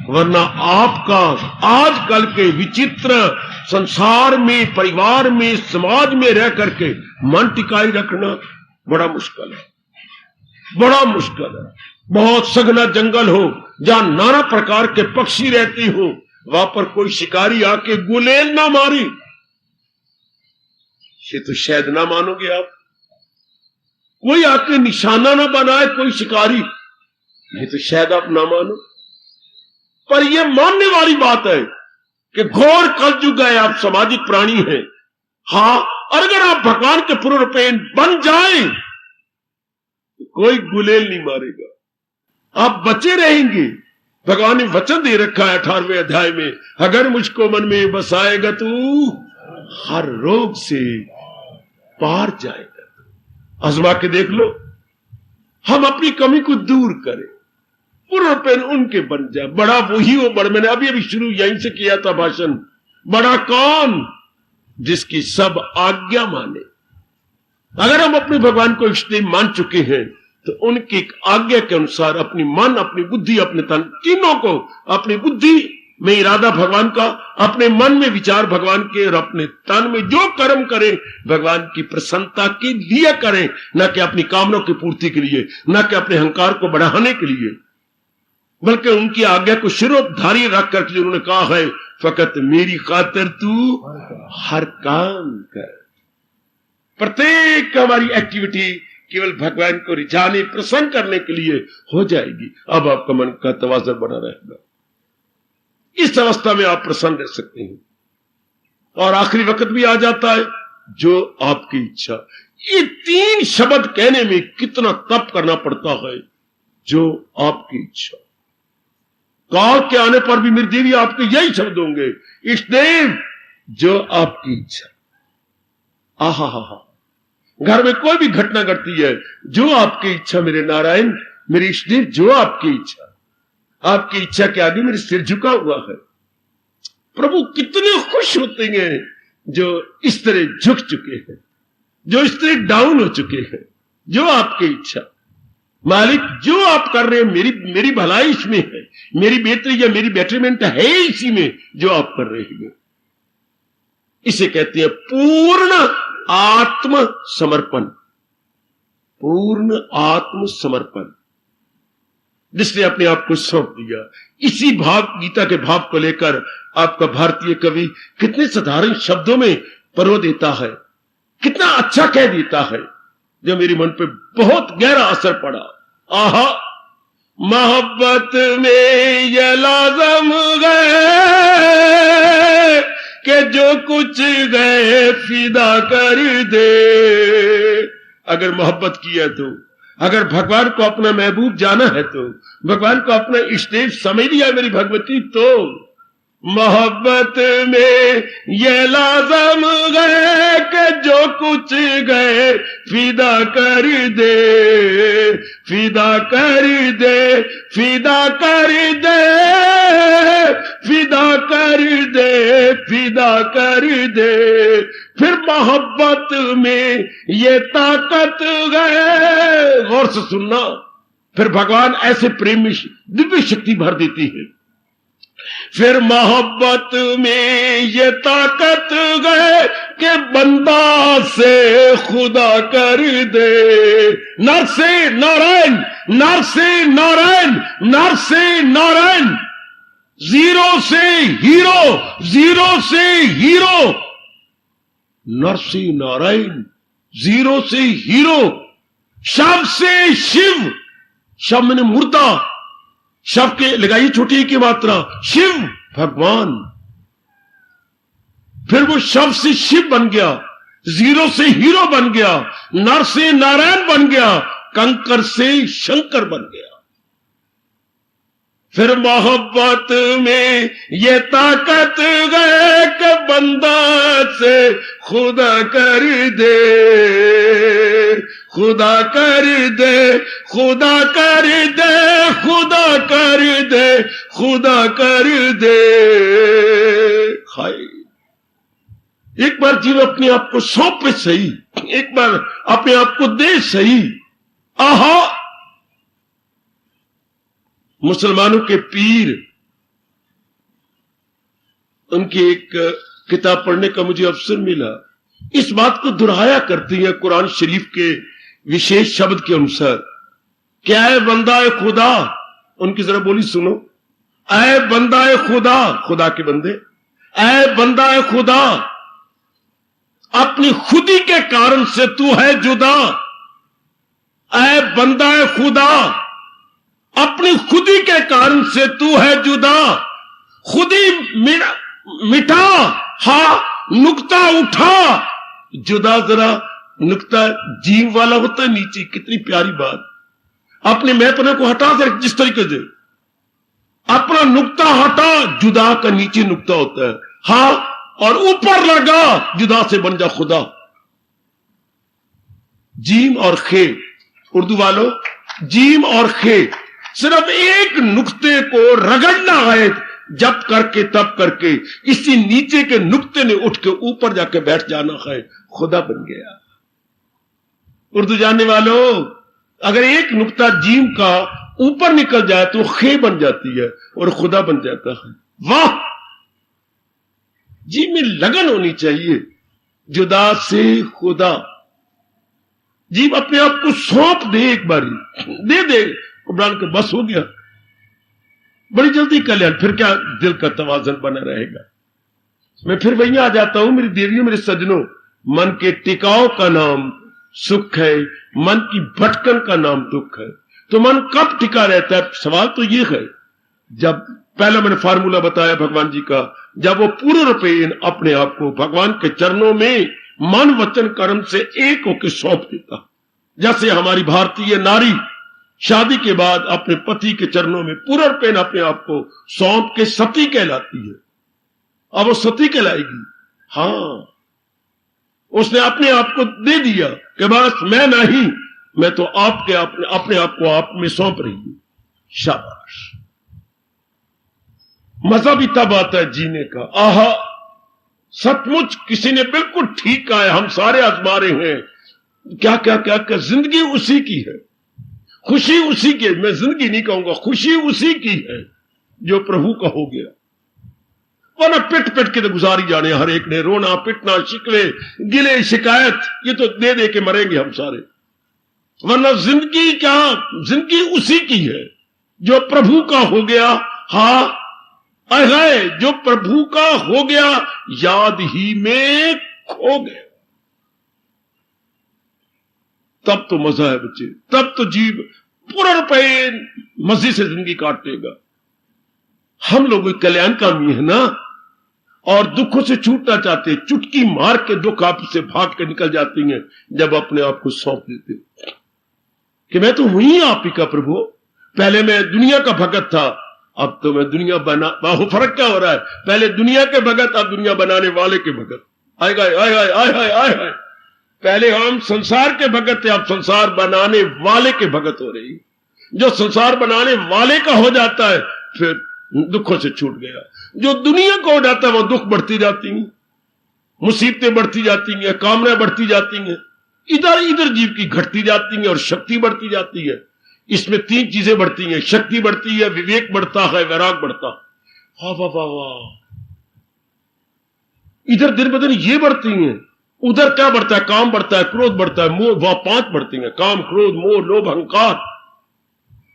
वरना आपका आजकल के विचित्र संसार में, परिवार में, समाज में रह करके मन टिकाई रखना बड़ा मुश्किल है, बड़ा मुश्किल है। बहुत सघना जंगल हो जहां नाना प्रकार के पक्षी रहती हो, वहां पर कोई शिकारी आके गुलेल ना मारी, ये तो शायद ना मानोगे आप। कोई आके निशाना ना बनाए कोई शिकारी, ये तो शायद आप ना मानो, पर यह मानने वाली बात है कि घोर कलयुग है, आप सामाजिक प्राणी हैं। हाँ और अगर आप भगवान के पूर्ण रूपेण बन जाए तो कोई गुलेल नहीं मारेगा, आप बचे रहेंगे। भगवान ने वचन दे रखा है 18वें अध्याय में, अगर मुझको मन में बसाएगा तू हर रोग से पार जाएगा। आजमा के देख लो, हम अपनी कमी को दूर करें, पूर्ण पेन उनके बन जाए। बड़ा वही हो, बड़ा मैंने अभी अभी शुरू यहीं से किया था भाषण। बड़ा कौन? जिसकी सब आज्ञा माने। अगर हम अपने भगवान को इष्टदेव मान चुके हैं तो उनकी आज्ञा के अनुसार अपनी मन, अपनी बुद्धि, अपने तन, तीनों को, अपनी बुद्धि में इरादा भगवान का, अपने मन में विचार भगवान के और अपने तन में जो कर्म करें भगवान की प्रसन्नता के लिए करें, न कि अपनी कामनाओं की पूर्ति के लिए, न कि अपने अहंकार को बढ़ाने के लिए, बल्कि उनकी आज्ञा को शिरोधार्य रख करके उन्होंने कहा है फकत मेरी खातिर तू हर काम कर। प्रत्येक हमारी एक्टिविटी केवल भगवान को रिझाने, प्रसन्न करने के लिए हो जाएगी। अब आपका मन का तवाज़ुन बना रहेगा। इस अवस्था में आप प्रसन्न रह सकते हैं। और आखिरी वक्त भी आ जाता है, जो आपकी इच्छा। ये 3 शब्द कहने में कितना तप करना पड़ता है, जो आपकी इच्छा। काल के आने पर भी मेरी देवी आपके यही शब्द होंगे, इष्टदेव जो आपकी इच्छा। आहा हा हा। घर में कोई भी घटना घटती है, जो आपकी इच्छा मेरे नारायण, मेरे इष्टदेव जो आपकी इच्छा। आपकी इच्छा के आगे मेरे सिर झुका हुआ है। प्रभु कितने खुश होते हैं जो इस तरह झुक चुके हैं, जो इस तरह डाउन हो चुके हैं। जो आपकी इच्छा मालिक, जो आप कर रहे हैं मेरी भलाई इसमें है, मेरी बेहतरी या मेरी बेटरमेंट है इसी में जो आप कर रहे हैं। इसे कहते हैं पूर्ण आत्म समर्पण। पूर्ण आत्म समर्पण, जिसने अपने आप को सौंप दिया। इसी भाव, गीता के भाव को लेकर आपका भारतीय कवि कितने साधारण शब्दों में परो देता है, कितना अच्छा कह देता है, जो मेरे मन पे बहुत गहरा असर पड़ा। आहा, मोहब्बत में ये लाजम गए कि जो कुछ गए फिदा कर दे। अगर मोहब्बत की है तो, अगर भगवान को अपना महबूब जाना है तो, भगवान को अपना इष्टदेव समझ लिया मेरी भगवती, तो मोहब्बत में ये लाजम गए कि जो कुछ गए फिदा कर दे, फिदा कर दे, फिदा कर दे, फिदा कर दे, फिदा कर दे। फिर मोहब्बत में ये ताकत गए। गौर से सुनना, फिर भगवान ऐसे प्रेम में दिव्य शक्ति भर देती है। फिर मोहब्बत में ये ताकत गए कि बंदा से खुदा कर दे। नर से नारायण, नर से नारायण, नर से नारायण, जीरो से हीरो, जीरो से हीरो। नर से नारायण, जीरो से हीरो। शव से शिव, शव मैंने मुर्दा, शव के लगाई छोटी की मात्रा, शिव भगवान। फिर वो शव से शिव बन गया, जीरो से हीरो बन गया, नर से नारायण बन गया, कंकर से शंकर बन गया। फिर मोहब्बत में ये ताकत गए कि बंदा से खुदा कर दे, खुदा कर दे, खुदा कर दे, खुदा कर दे, खुदा कर दे। हाय, एक बार जीव अपने आप को सौंपे सही, एक बार अपने आप को दे सही। आहा, मुसलमानों के पीर, उनकी एक किताब पढ़ने का मुझे अवसर मिला। इस बात को दोहराया करती है कुरान शरीफ के विशेष शब्द के अनुसार। क्या है बंदा ए खुदा, उनकी जरा बोली सुनो। ऐ बंदा ए खुदा, खुदा के बंदे, ऐ बंदा ए खुदा, अपनी खुदी के कारण से तू है जुदा। ऐ बंदा ए खुदा, अपनी खुदी के कारण से तू है जुदा। खुदी मिटा, हा नुक्ता उठा, जुदा जरा नुक्ता जीव वाला होता है नीचे। कितनी प्यारी बात। अपने मैंपने को हटा दे, जिस तरीके से अपना नुक्ता हटा, जुदा का नीचे नुक्ता होता है, हा, और ऊपर लगा, जुदा से बन जा खुदा। जीम और खे, उर्दू वालों, जीम और खे, सिर्फ एक नुक्ते को रगड़ना है, जब करके तब करके इसी नीचे के नुक्ते ने उठ के ऊपर जाके बैठ जाना है, खुदा बन गया। उर्दू जानने वालों, अगर एक नुक्ता जीम का ऊपर निकल जाए तो खे बन जाती है और खुदा बन जाता है। वाह, जी में लगन होनी चाहिए, जुदा से खुदा। जी अपने आप को सौंप दे, एक बारी दे कुबरान के बस हो गया, बड़ी जल्दी कल्याण। फिर क्या दिल का तवाजन बना रहेगा। मैं फिर वहीं आ जाता हूं, मेरी देवियों, मेरे सजनों, मन के टिकाव का नाम सुख है, मन की भटकन का नाम दुख है। तो मन कब टिका रहता है? सवाल तो ये है, जब पहला मैंने फार्मूला बताया भगवान जी का, जब वो पूर्ण रूपेण अपने आप को भगवान के चरणों में मन वचन कर्म से एक होकर सौंप देता। जैसे हमारी भारतीय नारी शादी के बाद अपने पति के चरणों में पूर्ण रूपेण अपने आप को सौंप के सती कहलाती है। अब वो सती कहलाएगी। हाँ, उसने अपने आप को दे दिया कि बस मैं नहीं, मैं तो आपके अपने आप को आप में सौंप रही हूं। शाबाश। मजा भी तब आता है जीने का। आहा, सचमुच किसी ने बिल्कुल ठीक कहा है, हम सारे आजमा रहे हैं। क्या क्या क्या क्या, जिंदगी उसी की है, खुशी उसी की। मैं जिंदगी नहीं कहूंगा, खुशी उसी की है जो प्रभु का हो गया। वरना पिट पिट के तो गुजारी जाने हर एक ने, रोना पिटना, शिकवे गिले शिकायत, ये तो दे दे के मरेंगे हम सारे। वरना जिंदगी क्या, जिंदगी उसी की है जो प्रभु का हो गया। हाँ है, जो प्रभु का हो गया याद ही में खो गया। तब तो मजा है बच्चे, तब तो जीव पूरा रुपये मजे से जिंदगी काटेगा। हम लोग कल्याणकामी है ना, और दुखों से छूटना चाहते हैं, चुटकी मार के दुख आपसे भाग के निकल जाती हैं जब अपने आप को सौंप देते कि मैं तो हुई आप ही का प्रभु। पहले मैं दुनिया का भगत था, अब तो मैं दुनिया बना। फर्क क्या हो रहा है? पहले दुनिया के भगत, अब दुनिया बनाने वाले के भगत। आए गए, आए आए आए आए आए आए। पहले हम संसार के भगत थे, अब संसार बनाने वाले के भगत हो रही। जो संसार बनाने वाले का हो जाता है फिर दुखों से छूट गया। जो दुनिया को उड़ाता है वो दुख बढ़ती जाती हैं, मुसीबतें बढ़ती जाती हैं, कामनाएं बढ़ती जाती हैं, इधर इधर जीव की घटती जाती हैं और शक्ति बढ़ती जाती है। इसमें तीन चीजें बढ़ती हैं, शक्ति बढ़ती है, विवेक बढ़ता है, वैराग बढ़ता है। वाह वाह वाह वाह। इधर दिन ब दिन ये बढ़ती हैं, उधर क्या बढ़ता है? काम बढ़ता है, क्रोध बढ़ता है, मोह। वह पांच बढ़ती हैं, काम, क्रोध, मोह, लोभ, अहंकार।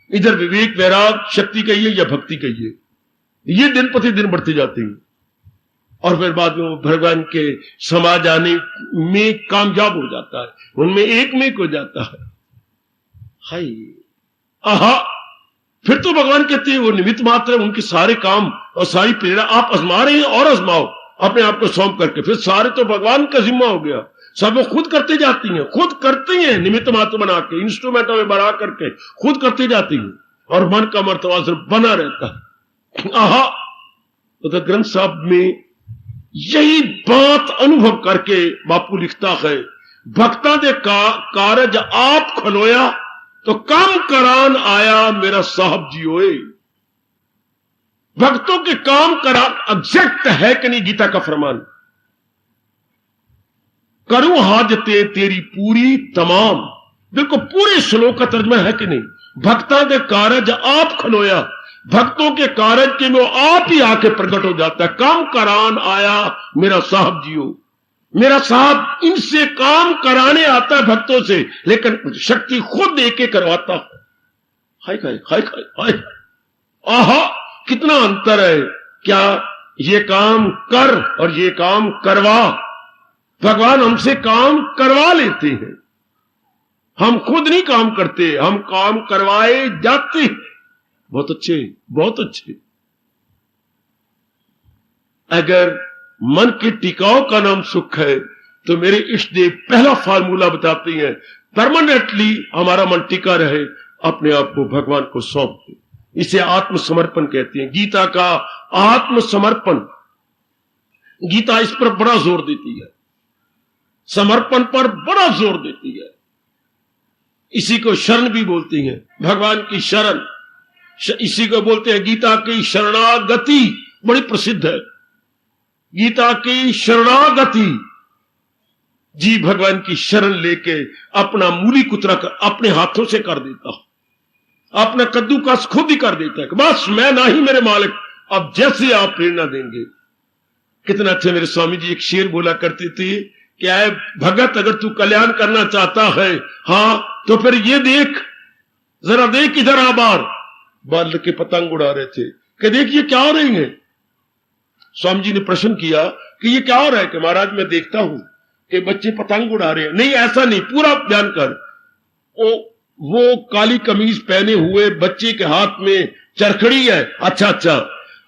इधर विवेक, वैराग, शक्ति कहिए या भक्ति कहिए, ये दिन प्रतिदिन बढ़ती जाती है। और फिर बाद में वो भगवान के समाज आने में कामयाब हो जाता है, उनमें एक में हो जाता है। हाय आहा, फिर तो भगवान कहते हैं वो निमित्त मात्र है, उनके सारे काम और सारी प्रेरणा आप आजमा रहे हैं और आजमाओ अपने आप को सौंप करके। फिर सारे तो भगवान का जिम्मा हो गया, सब वो खुद करते जाती हैं, खुद करती हैं, निमित्त मात्र बना के, इंस्ट्रूमेंटों में बना करके खुद करती जाती हैं, और मन का मर्तबा सिर्फ बना रहता है। आहा, तो ग्रंथ साहब में यही बात अनुभव करके बापू लिखता है, भक्ता दे कारज आप खलोया तो काम करान आया मेरा साहब जी होए। भक्तों के काम करान एग्जैक्ट है कि नहीं गीता का फरमान? करूं हाजते तेरी पूरी तमाम, देखो पूरे श्लोक का तर्जमा है कि नहीं? भक्ता दे कारज आप खलोया, भक्तों के कारज के में आप ही आके प्रकट हो जाता है। काम करान आया मेरा साहब जी हो, मेरा साहब इनसे काम कराने आता है भक्तों से, लेकिन शक्ति खुद दे के करवाता है। हाय हाय हाय हाय हाय, आहा कितना अंतर है। क्या ये काम कर और ये काम करवा? भगवान हमसे काम करवा लेते हैं, हम खुद नहीं काम करते, हम काम करवाए जाते हैं। बहुत अच्छे, बहुत अच्छे। अगर मन के टिकाव का नाम सुख है तो मेरे इष्ट देव पहला फार्मूला बताते हैं, परमानेंटली हमारा मन टिका रहे, अपने आप को भगवान को सौंप दे। इसे आत्मसमर्पण कहते हैं, गीता का आत्मसमर्पण। गीता इस पर बड़ा जोर देती है, समर्पण पर बड़ा जोर देती है। इसी को शरण भी बोलती हैं, भगवान की शरण। इसी को बोलते हैं गीता की शरणागति, बड़ी प्रसिद्ध है गीता की शरणागति। जी भगवान की शरण लेके अपना मूली कुतरा कर अपने हाथों से कर देता हूं, अपना कद्दूकस खुद ही कर देता है कि बस मैं ना ही मेरे मालिक, अब जैसे आप प्रेरणा देंगे। कितना अच्छा मेरे स्वामी जी एक शेर बोला करते थे, क्या है भगत, अगर तू कल्याण करना चाहता है हां तो फिर ये देख, जरा देख इधर आ बाल के पतंग उड़ा रहे थे कि देख ये क्या हो रही है। स्वामी जी ने प्रश्न किया कि ये क्या हो रहा है, कि महाराज मैं देखता हूं कि बच्चे पतंग उड़ा रहे हैं। नहीं ऐसा नहीं, पूरा बयान कर। वो काली कमीज पहने हुए बच्चे के हाथ में चरखड़ी है। अच्छा,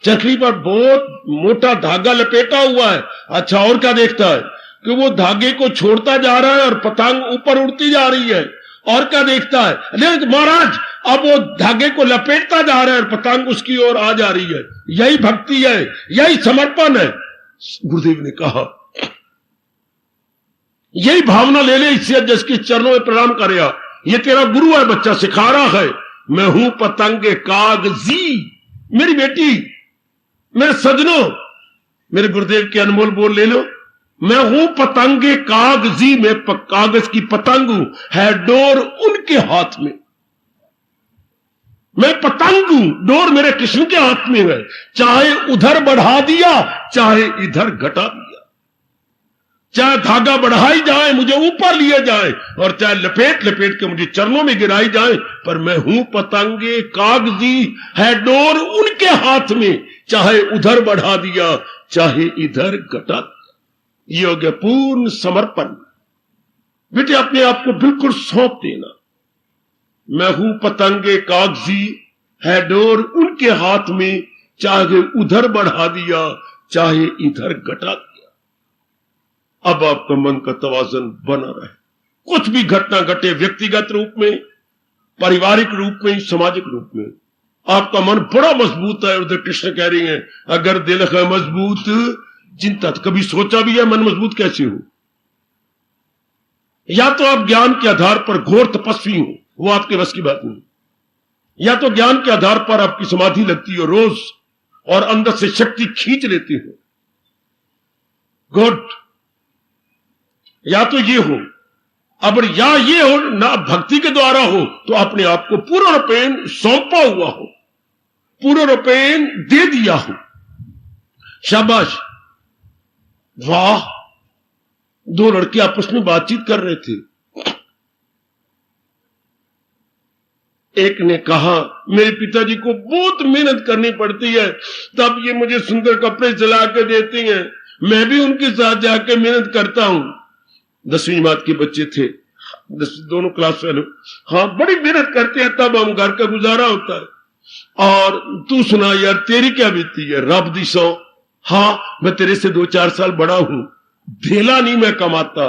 चरखड़ी पर बहुत मोटा धागा लपेटा हुआ है। अच्छा, और क्या देखता है कि वो धागे को छोड़ता जा रहा है और पतंग ऊपर उड़ती जा रही है। और क्या देखता है, नहीं महाराज अब वो धागे को लपेटता जा रहा है और पतंग उसकी ओर आ जा रही है। यही भक्ति है, यही समर्पण है। गुरुदेव ने कहा यही भावना ले ले, इससे जिसके चरणों में प्रणाम करेगा। ये तेरा गुरु है, बच्चा सिखा रहा है। मैं हूं पतंगे कागजी, मेरी बेटी, मेरे सजनों, मेरे गुरुदेव के अनमोल बोल ले लो। मैं हूं पतंगे कागजी, मैं कागज की पतंग हूं, है डोर उनके हाथ में। मैं पतंग हूं, डोर मेरे कृष्ण के हाथ में है। चाहे उधर बढ़ा दिया, चाहे इधर घटा दिया, चाहे धागा बढ़ाई जाए, मुझे ऊपर लिए जाए, और चाहे लपेट लपेट के मुझे चरणों में गिराई जाए, पर मैं हूं पतंगे कागजी, है डोर उनके हाथ में। चाहे उधर बढ़ा दिया, चाहे इधर घटा दिया। ये हो गया पूर्ण समर्पण। बेटे अपने आप को बिल्कुल सौंप देना। मैं हूं पतंगे कागजी, है डोर उनके हाथ में। चाहे उधर बढ़ा दिया, चाहे इधर घटा दिया। अब आपका मन का तवाज़ुन बना रहे। कुछ भी घटना घटे, व्यक्तिगत रूप में, पारिवारिक रूप में, सामाजिक रूप में, आपका मन बड़ा मजबूत है। उधर कृष्ण कह रही हैं अगर दिल है मजबूत चिंता। कभी सोचा भी है मन मजबूत कैसे हो? या तो आप ज्ञान के आधार पर घोर तपस्वी हो, वो आपके बस की बात नहीं। या तो ज्ञान के आधार पर आपकी समाधि लगती हो रोज और अंदर से शक्ति खींच लेती हो, गुड। या तो ये हो, अब या ये हो ना भक्ति के द्वारा हो तो अपने आप को पूर्ण रूपेण सौंपा हुआ हो, पूर्ण रूपेण दे दिया हो। शाबाश, वाह। दो लड़के आपस में बातचीत कर रहे थे। एक ने कहा मेरे पिताजी को बहुत मेहनत करनी पड़ती है, तब ये मुझे सुंदर कपड़े सिला के देती हैं, मैं भी उनके साथ जाकर मेहनत करता हूं। 10वीं जमात के बच्चे थे, दोनों क्लास फेलो। हाँ, बड़ी मेहनत करते हैं तब हम घर का गुजारा होता है। और तू सुना यार, तेरी क्या बीती है? रब दी सौ। हाँ, मैं तेरे से 2-4 साल बड़ा हूं, धेला नहीं मैं कमाता,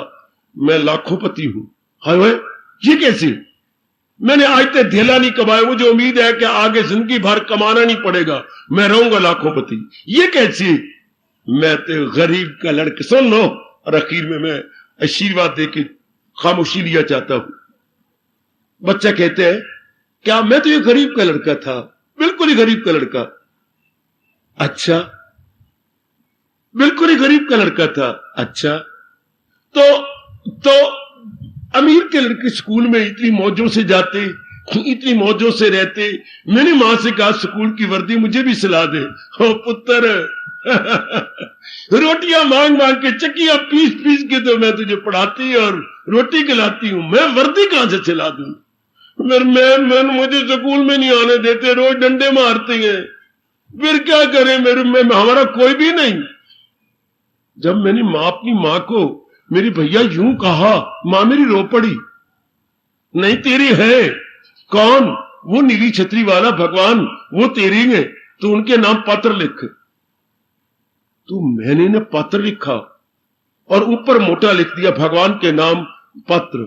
मैं लाखोंपति हूं। हाय, ये कैसे? मैंने आज तक धेला नहीं कमाया, मुझे उम्मीद है कि आगे जिंदगी भर कमाना नहीं पड़ेगा, मैं रहूंगा लाखोंपति। ये कैसे? मैं तो गरीब का लड़का। सुन लो, और आखिर में मैं आशीर्वाद देके खामोशी लिया चाहता हूं। बच्चा कहते हैं क्या मैं तो ये गरीब का लड़का था, बिल्कुल ही गरीब का लड़का। अच्छा, बिल्कुल ही गरीब का लड़का था। अच्छा, तो अमीर के लड़के स्कूल में इतनी मौजों से जाते, इतनी मौजों से रहते। मैंने मां से कहा स्कूल की वर्दी मुझे भी सिला दे। ओ पुत्र, रोटियां मांग मांग के, चक्कियां पीस पीस के तो मैं तुझे पढ़ाती और रोटी खिलाती हूं, मैं वर्दी कहां से सिला दूं? मैं मुझे स्कूल में नहीं आने देते, रोज डंडे मारते हैं, फिर क्या करें? हमारा कोई भी नहीं। जब मैंने अपनी मां को मेरी भैया यूं कहा, मां मेरी रो पड़ी। नहीं तेरी है। कौन? वो नीली छतरी वाला भगवान, वो तेरी है, तो उनके नाम पत्र लिख। तो मैंने ना पत्र लिखा और ऊपर मोटा लिख दिया भगवान के नाम पत्र।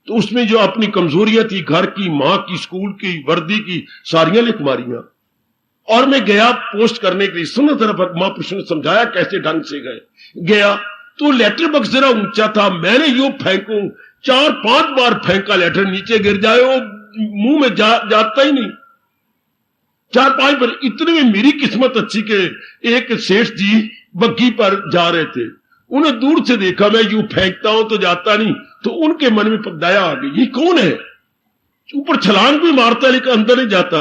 तो उसमें जो अपनी कमजोरियां थी, घर की, मां की, स्कूल की, वर्दी की, सारियां लिख मारियां। और मैं गया पोस्ट करने के लिए। सुनो जरा, महापुरुष ने समझाया कैसे ढंग से गया। तो लेटर बॉक्स जरा ऊंचा था, मैंने यूं फेंकू, 4-5 बार फेंका, लेटर नीचे गिर जाए, वो मुंह में जाता ही नहीं। 4-5 पर इतने में मेरी किस्मत अच्छी के एक सेठ जी बग्घी पर जा रहे थे। उन्हें दूर से देखा, मैं यूं फेंकता हूं तो जाता नहीं, तो उनके मन में दया आ गई, ये कौन है? ऊपर छलांग भी मारता लेकिन अंदर नहीं जाता।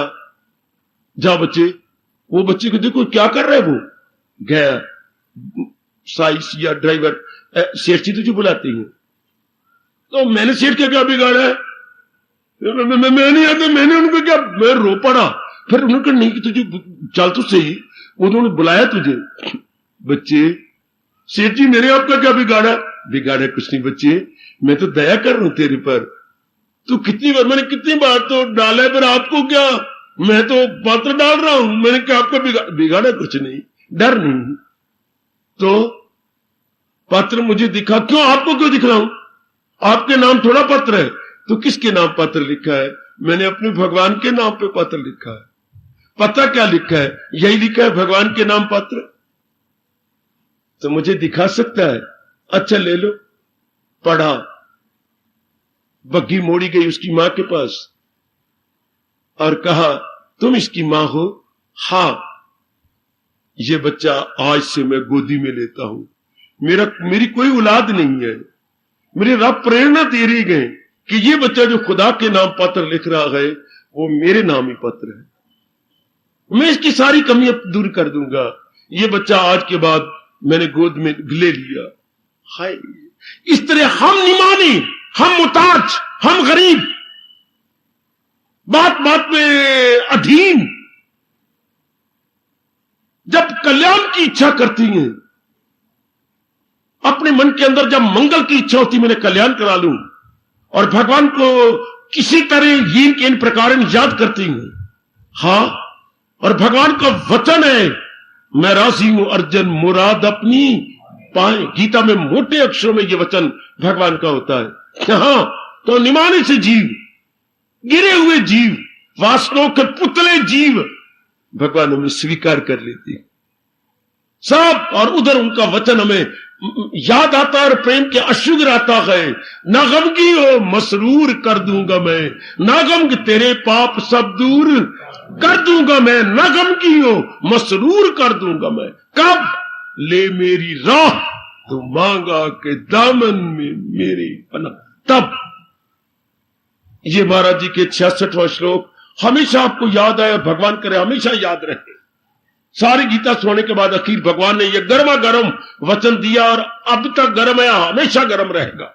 जा बच्चे, वो बच्चे को देखो क्या कर रहा है। वो गया, साइस या ड्राइवर, सेठ जी तुझे बुलाते हैं। तो मैंने सेठ का क्या बिगाड़ा है? मैं नहीं आता, मैंने उनको क्या, मैं रो पड़ा। फिर उन्होंने कहा नहीं कि तुझे चल तो सही, उन्होंने बुलाया तुझे। बच्चे, सेठ जी मेरे आपका क्या बिगाड़ा? बिगाड़ा कुछ नहीं बच्चे, मैं तो दया कर रहा हूं तेरे पर। तू कितनी बार, मैंने कितनी बार तो डाला है, पर आपको क्या, मैं तो पात्र डाल रहा हूं, मैंने क्या आपका बिगाड़ा कुछ नहीं, डर नहीं। तो पत्र मुझे दिखा, क्यों आपको क्यों दिखलाऊं? आपके नाम थोड़ा पत्र है। तो किसके नाम पत्र लिखा है? मैंने अपने भगवान के नाम पे पत्र लिखा है। पता क्या लिखा है? यही लिखा है, भगवान के नाम पत्र। तो मुझे दिखा सकता है? अच्छा ले लो। पढ़ा, बग्घी मोड़ी गई उसकी मां के पास और कहा तुम इसकी मां हो? हां। ये बच्चा आज से मैं गोदी में लेता हूं, मेरी कोई औलाद नहीं है, मेरे रब प्रेरणा दे रही गए कि ये बच्चा जो खुदा के नाम पत्र लिख रहा है वो मेरे नाम ही पत्र है, मैं इसकी सारी कमियां दूर कर दूंगा। ये बच्चा आज के बाद मैंने गोद में ले लिया। हाय, इस तरह हम निमानी, हम मुताज, हम गरीब, बात बात में अधीन, जब कल्याण की इच्छा करती हैं, अपने मन के अंदर जब मंगल की इच्छा होती, मैंने कल्याण करा लूं, और भगवान को किसी तरह यीन के इन प्रकार याद करती हैं। हां, और भगवान का वचन है, मैं राजी हूं अर्जन मुराद अपनी पाए। गीता में मोटे अक्षरों में यह वचन भगवान का होता है। हां, तो निमाने से जीव, गिरे हुए जीव, वासनाओं के पुतले जीव भगवान हमें स्वीकार कर लेती सब, और उधर उनका वचन हमें याद आता है और प्रेम के अश्रु गिराता है। ना गमगी हो मसरूर कर दूंगा मैं, ना गम तेरे पाप सब दूर कर दूंगा मैं, ना गमगी हो मसरूर कर दूंगा मैं। कब? ले मेरी राह तो मांगा के दामन में मेरे पना। तब ये महाराज जी के 66वां श्लोक हमेशा आपको याद आए, भगवान करे हमेशा याद रहे। सारी गीता सुनने के बाद आखिर भगवान ने यह गर्मा गर्म वचन दिया, और अब तक गर्म है, हमेशा गर्म रहेगा,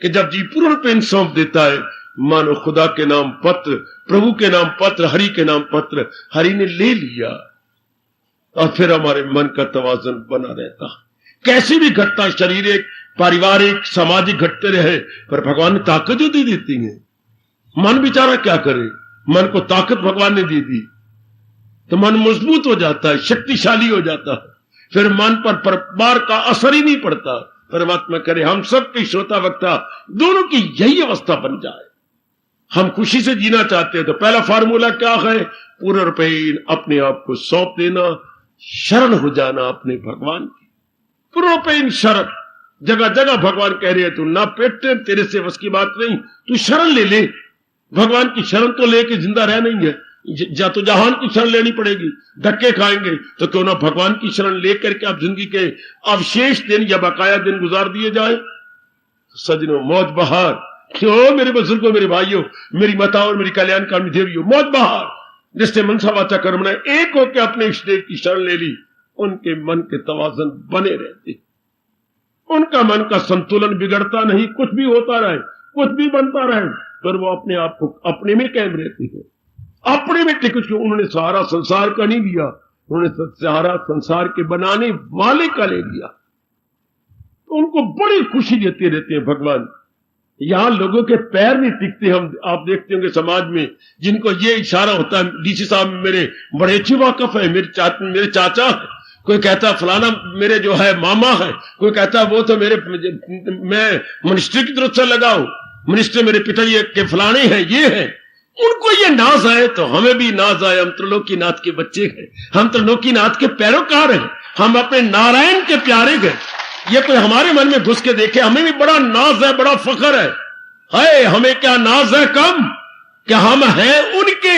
कि जब जी पूर्ण पेन सौंप देता है, मानो खुदा के नाम पत्र, प्रभु के नाम पत्र, हरि के नाम पत्र हरि ने ले लिया, और फिर हमारे मन का तवाजन बना रहता। कैसी भी घटना, शारीरिक, पारिवारिक, सामाजिक घटते रहे, पर भगवान ने ताकत जो दे देती है। मन बेचारा क्या करे, मन को ताकत भगवान ने दे दी, तो मन मजबूत हो जाता है, शक्तिशाली हो जाता है, फिर मन पर परबार का असर ही नहीं पड़ता। परमात्मा करे हम सबके श्रोता वक्ता दोनों की यही अवस्था बन जाए। हम खुशी से जीना चाहते हैं तो पहला फार्मूला क्या है? पूर्ण रूपे अपने आप को सौंप देना, शरण हो जाना अपने भगवान की। पूर्ण रूपे शरण, जगह जगह भगवान कह रहे हैं तू ना पेटे, तेरे से बस की बात नहीं, तू शरण ले ले। भगवान की शरण तो लेके जिंदा रह नहीं है, तो जहान की शरण लेनी पड़ेगी, धक्के खाएंगे, तो क्यों ना भगवान की शरण लेकर के आप जिंदगी के अवशेष दिन या बकाया दिन गुजार दिए जाए। सजनों, मौज बहार, क्यों मेरे बुजुर्गों, मेरे भाइयों, मेरी माताओं और मेरी कल्याणकामी देवियों, मौज बहार, जिससे मनसा वाचा कर्म ने एक होकर अपने इष्ट देव की शरण ले ली, उनके मन के तवाजन बने रहते, उनका मन का संतुलन बिगड़ता नहीं। कुछ भी होता रहे, कुछ भी बनता रहे, पर वो अपने आप को अपने में कायम रहती है, अपने में टिक। उन्होंने सहारा संसार का नहीं लिया, उन्होंने सहारा संसार के बनाने वाले का ले लिया, तो उनको बड़ी खुशी देते रहते हैं भगवान। यहां लोगों के पैर नहीं टिकते। हम आप देखते होंगे समाज में जिनको ये इशारा होता है, डीसी साहब मेरे बड़े अच्छी वाकफ है, मेरे चाचा है, कोई कहता है फलाना मेरे जो है मामा है, कोई कहता है वो तो मेरे, मैं मिनिस्ट्री की तरफ से लगाऊं, मिनिस्टर मेरे पिताजी के फलाने हैं, ये है। उनको ये नाज आए तो हमें भी नाज आए। हम त्रिलोकीनाथ के बच्चे हैं, हम त्रिलोकीनाथ के पैरोकार हैं, हम अपने नारायण के प्यारे हैं। ये कोई हमारे मन में घुस के देखे, हमें भी बड़ा नाज है, बड़ा फख्र है। हाय, हमें क्या नाज है कम, क्या हम हैं उनके,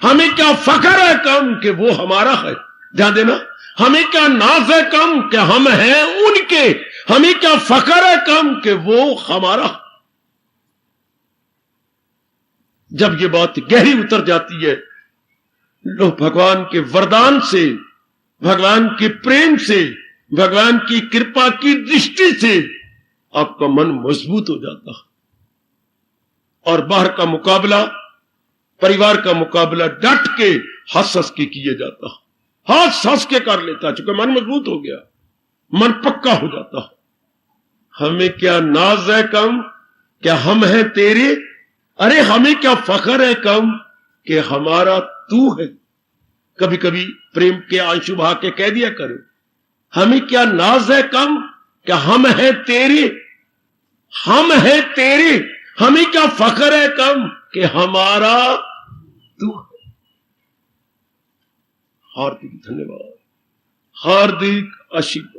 हमें क्या फख्र है कम कि वो हमारा है। ध्यान देना, हमें क्या नाज है कम कि हम हैं उनके, हमें क्या फख्र है कम कि वो हमारा। जब ये बात गहरी उतर जाती है, लोग भगवान के वरदान से, भगवान के प्रेम से, भगवान की कृपा की दृष्टि से आपका मन मजबूत हो जाता है और बाहर का मुकाबला, परिवार का मुकाबला डट के हंस हंस के किए जाता है, हंस हंस के कर लेता, चूंकि मन मजबूत हो गया, मन पक्का हो जाता है। हमें क्या नाज है कम क्या हम हैं तेरे, अरे हमें क्या फख्र है कम कि हमारा तू है। कभी कभी प्रेम के आंसू बहा के कह दिया करो, हमें क्या नाज है कम क्या हम हैं तेरे, हम हैं तेरे, हमें क्या फख्र है कम कि हमारा तू है। हार्दिक धन्यवाद, हार्दिक आशीर्वाद।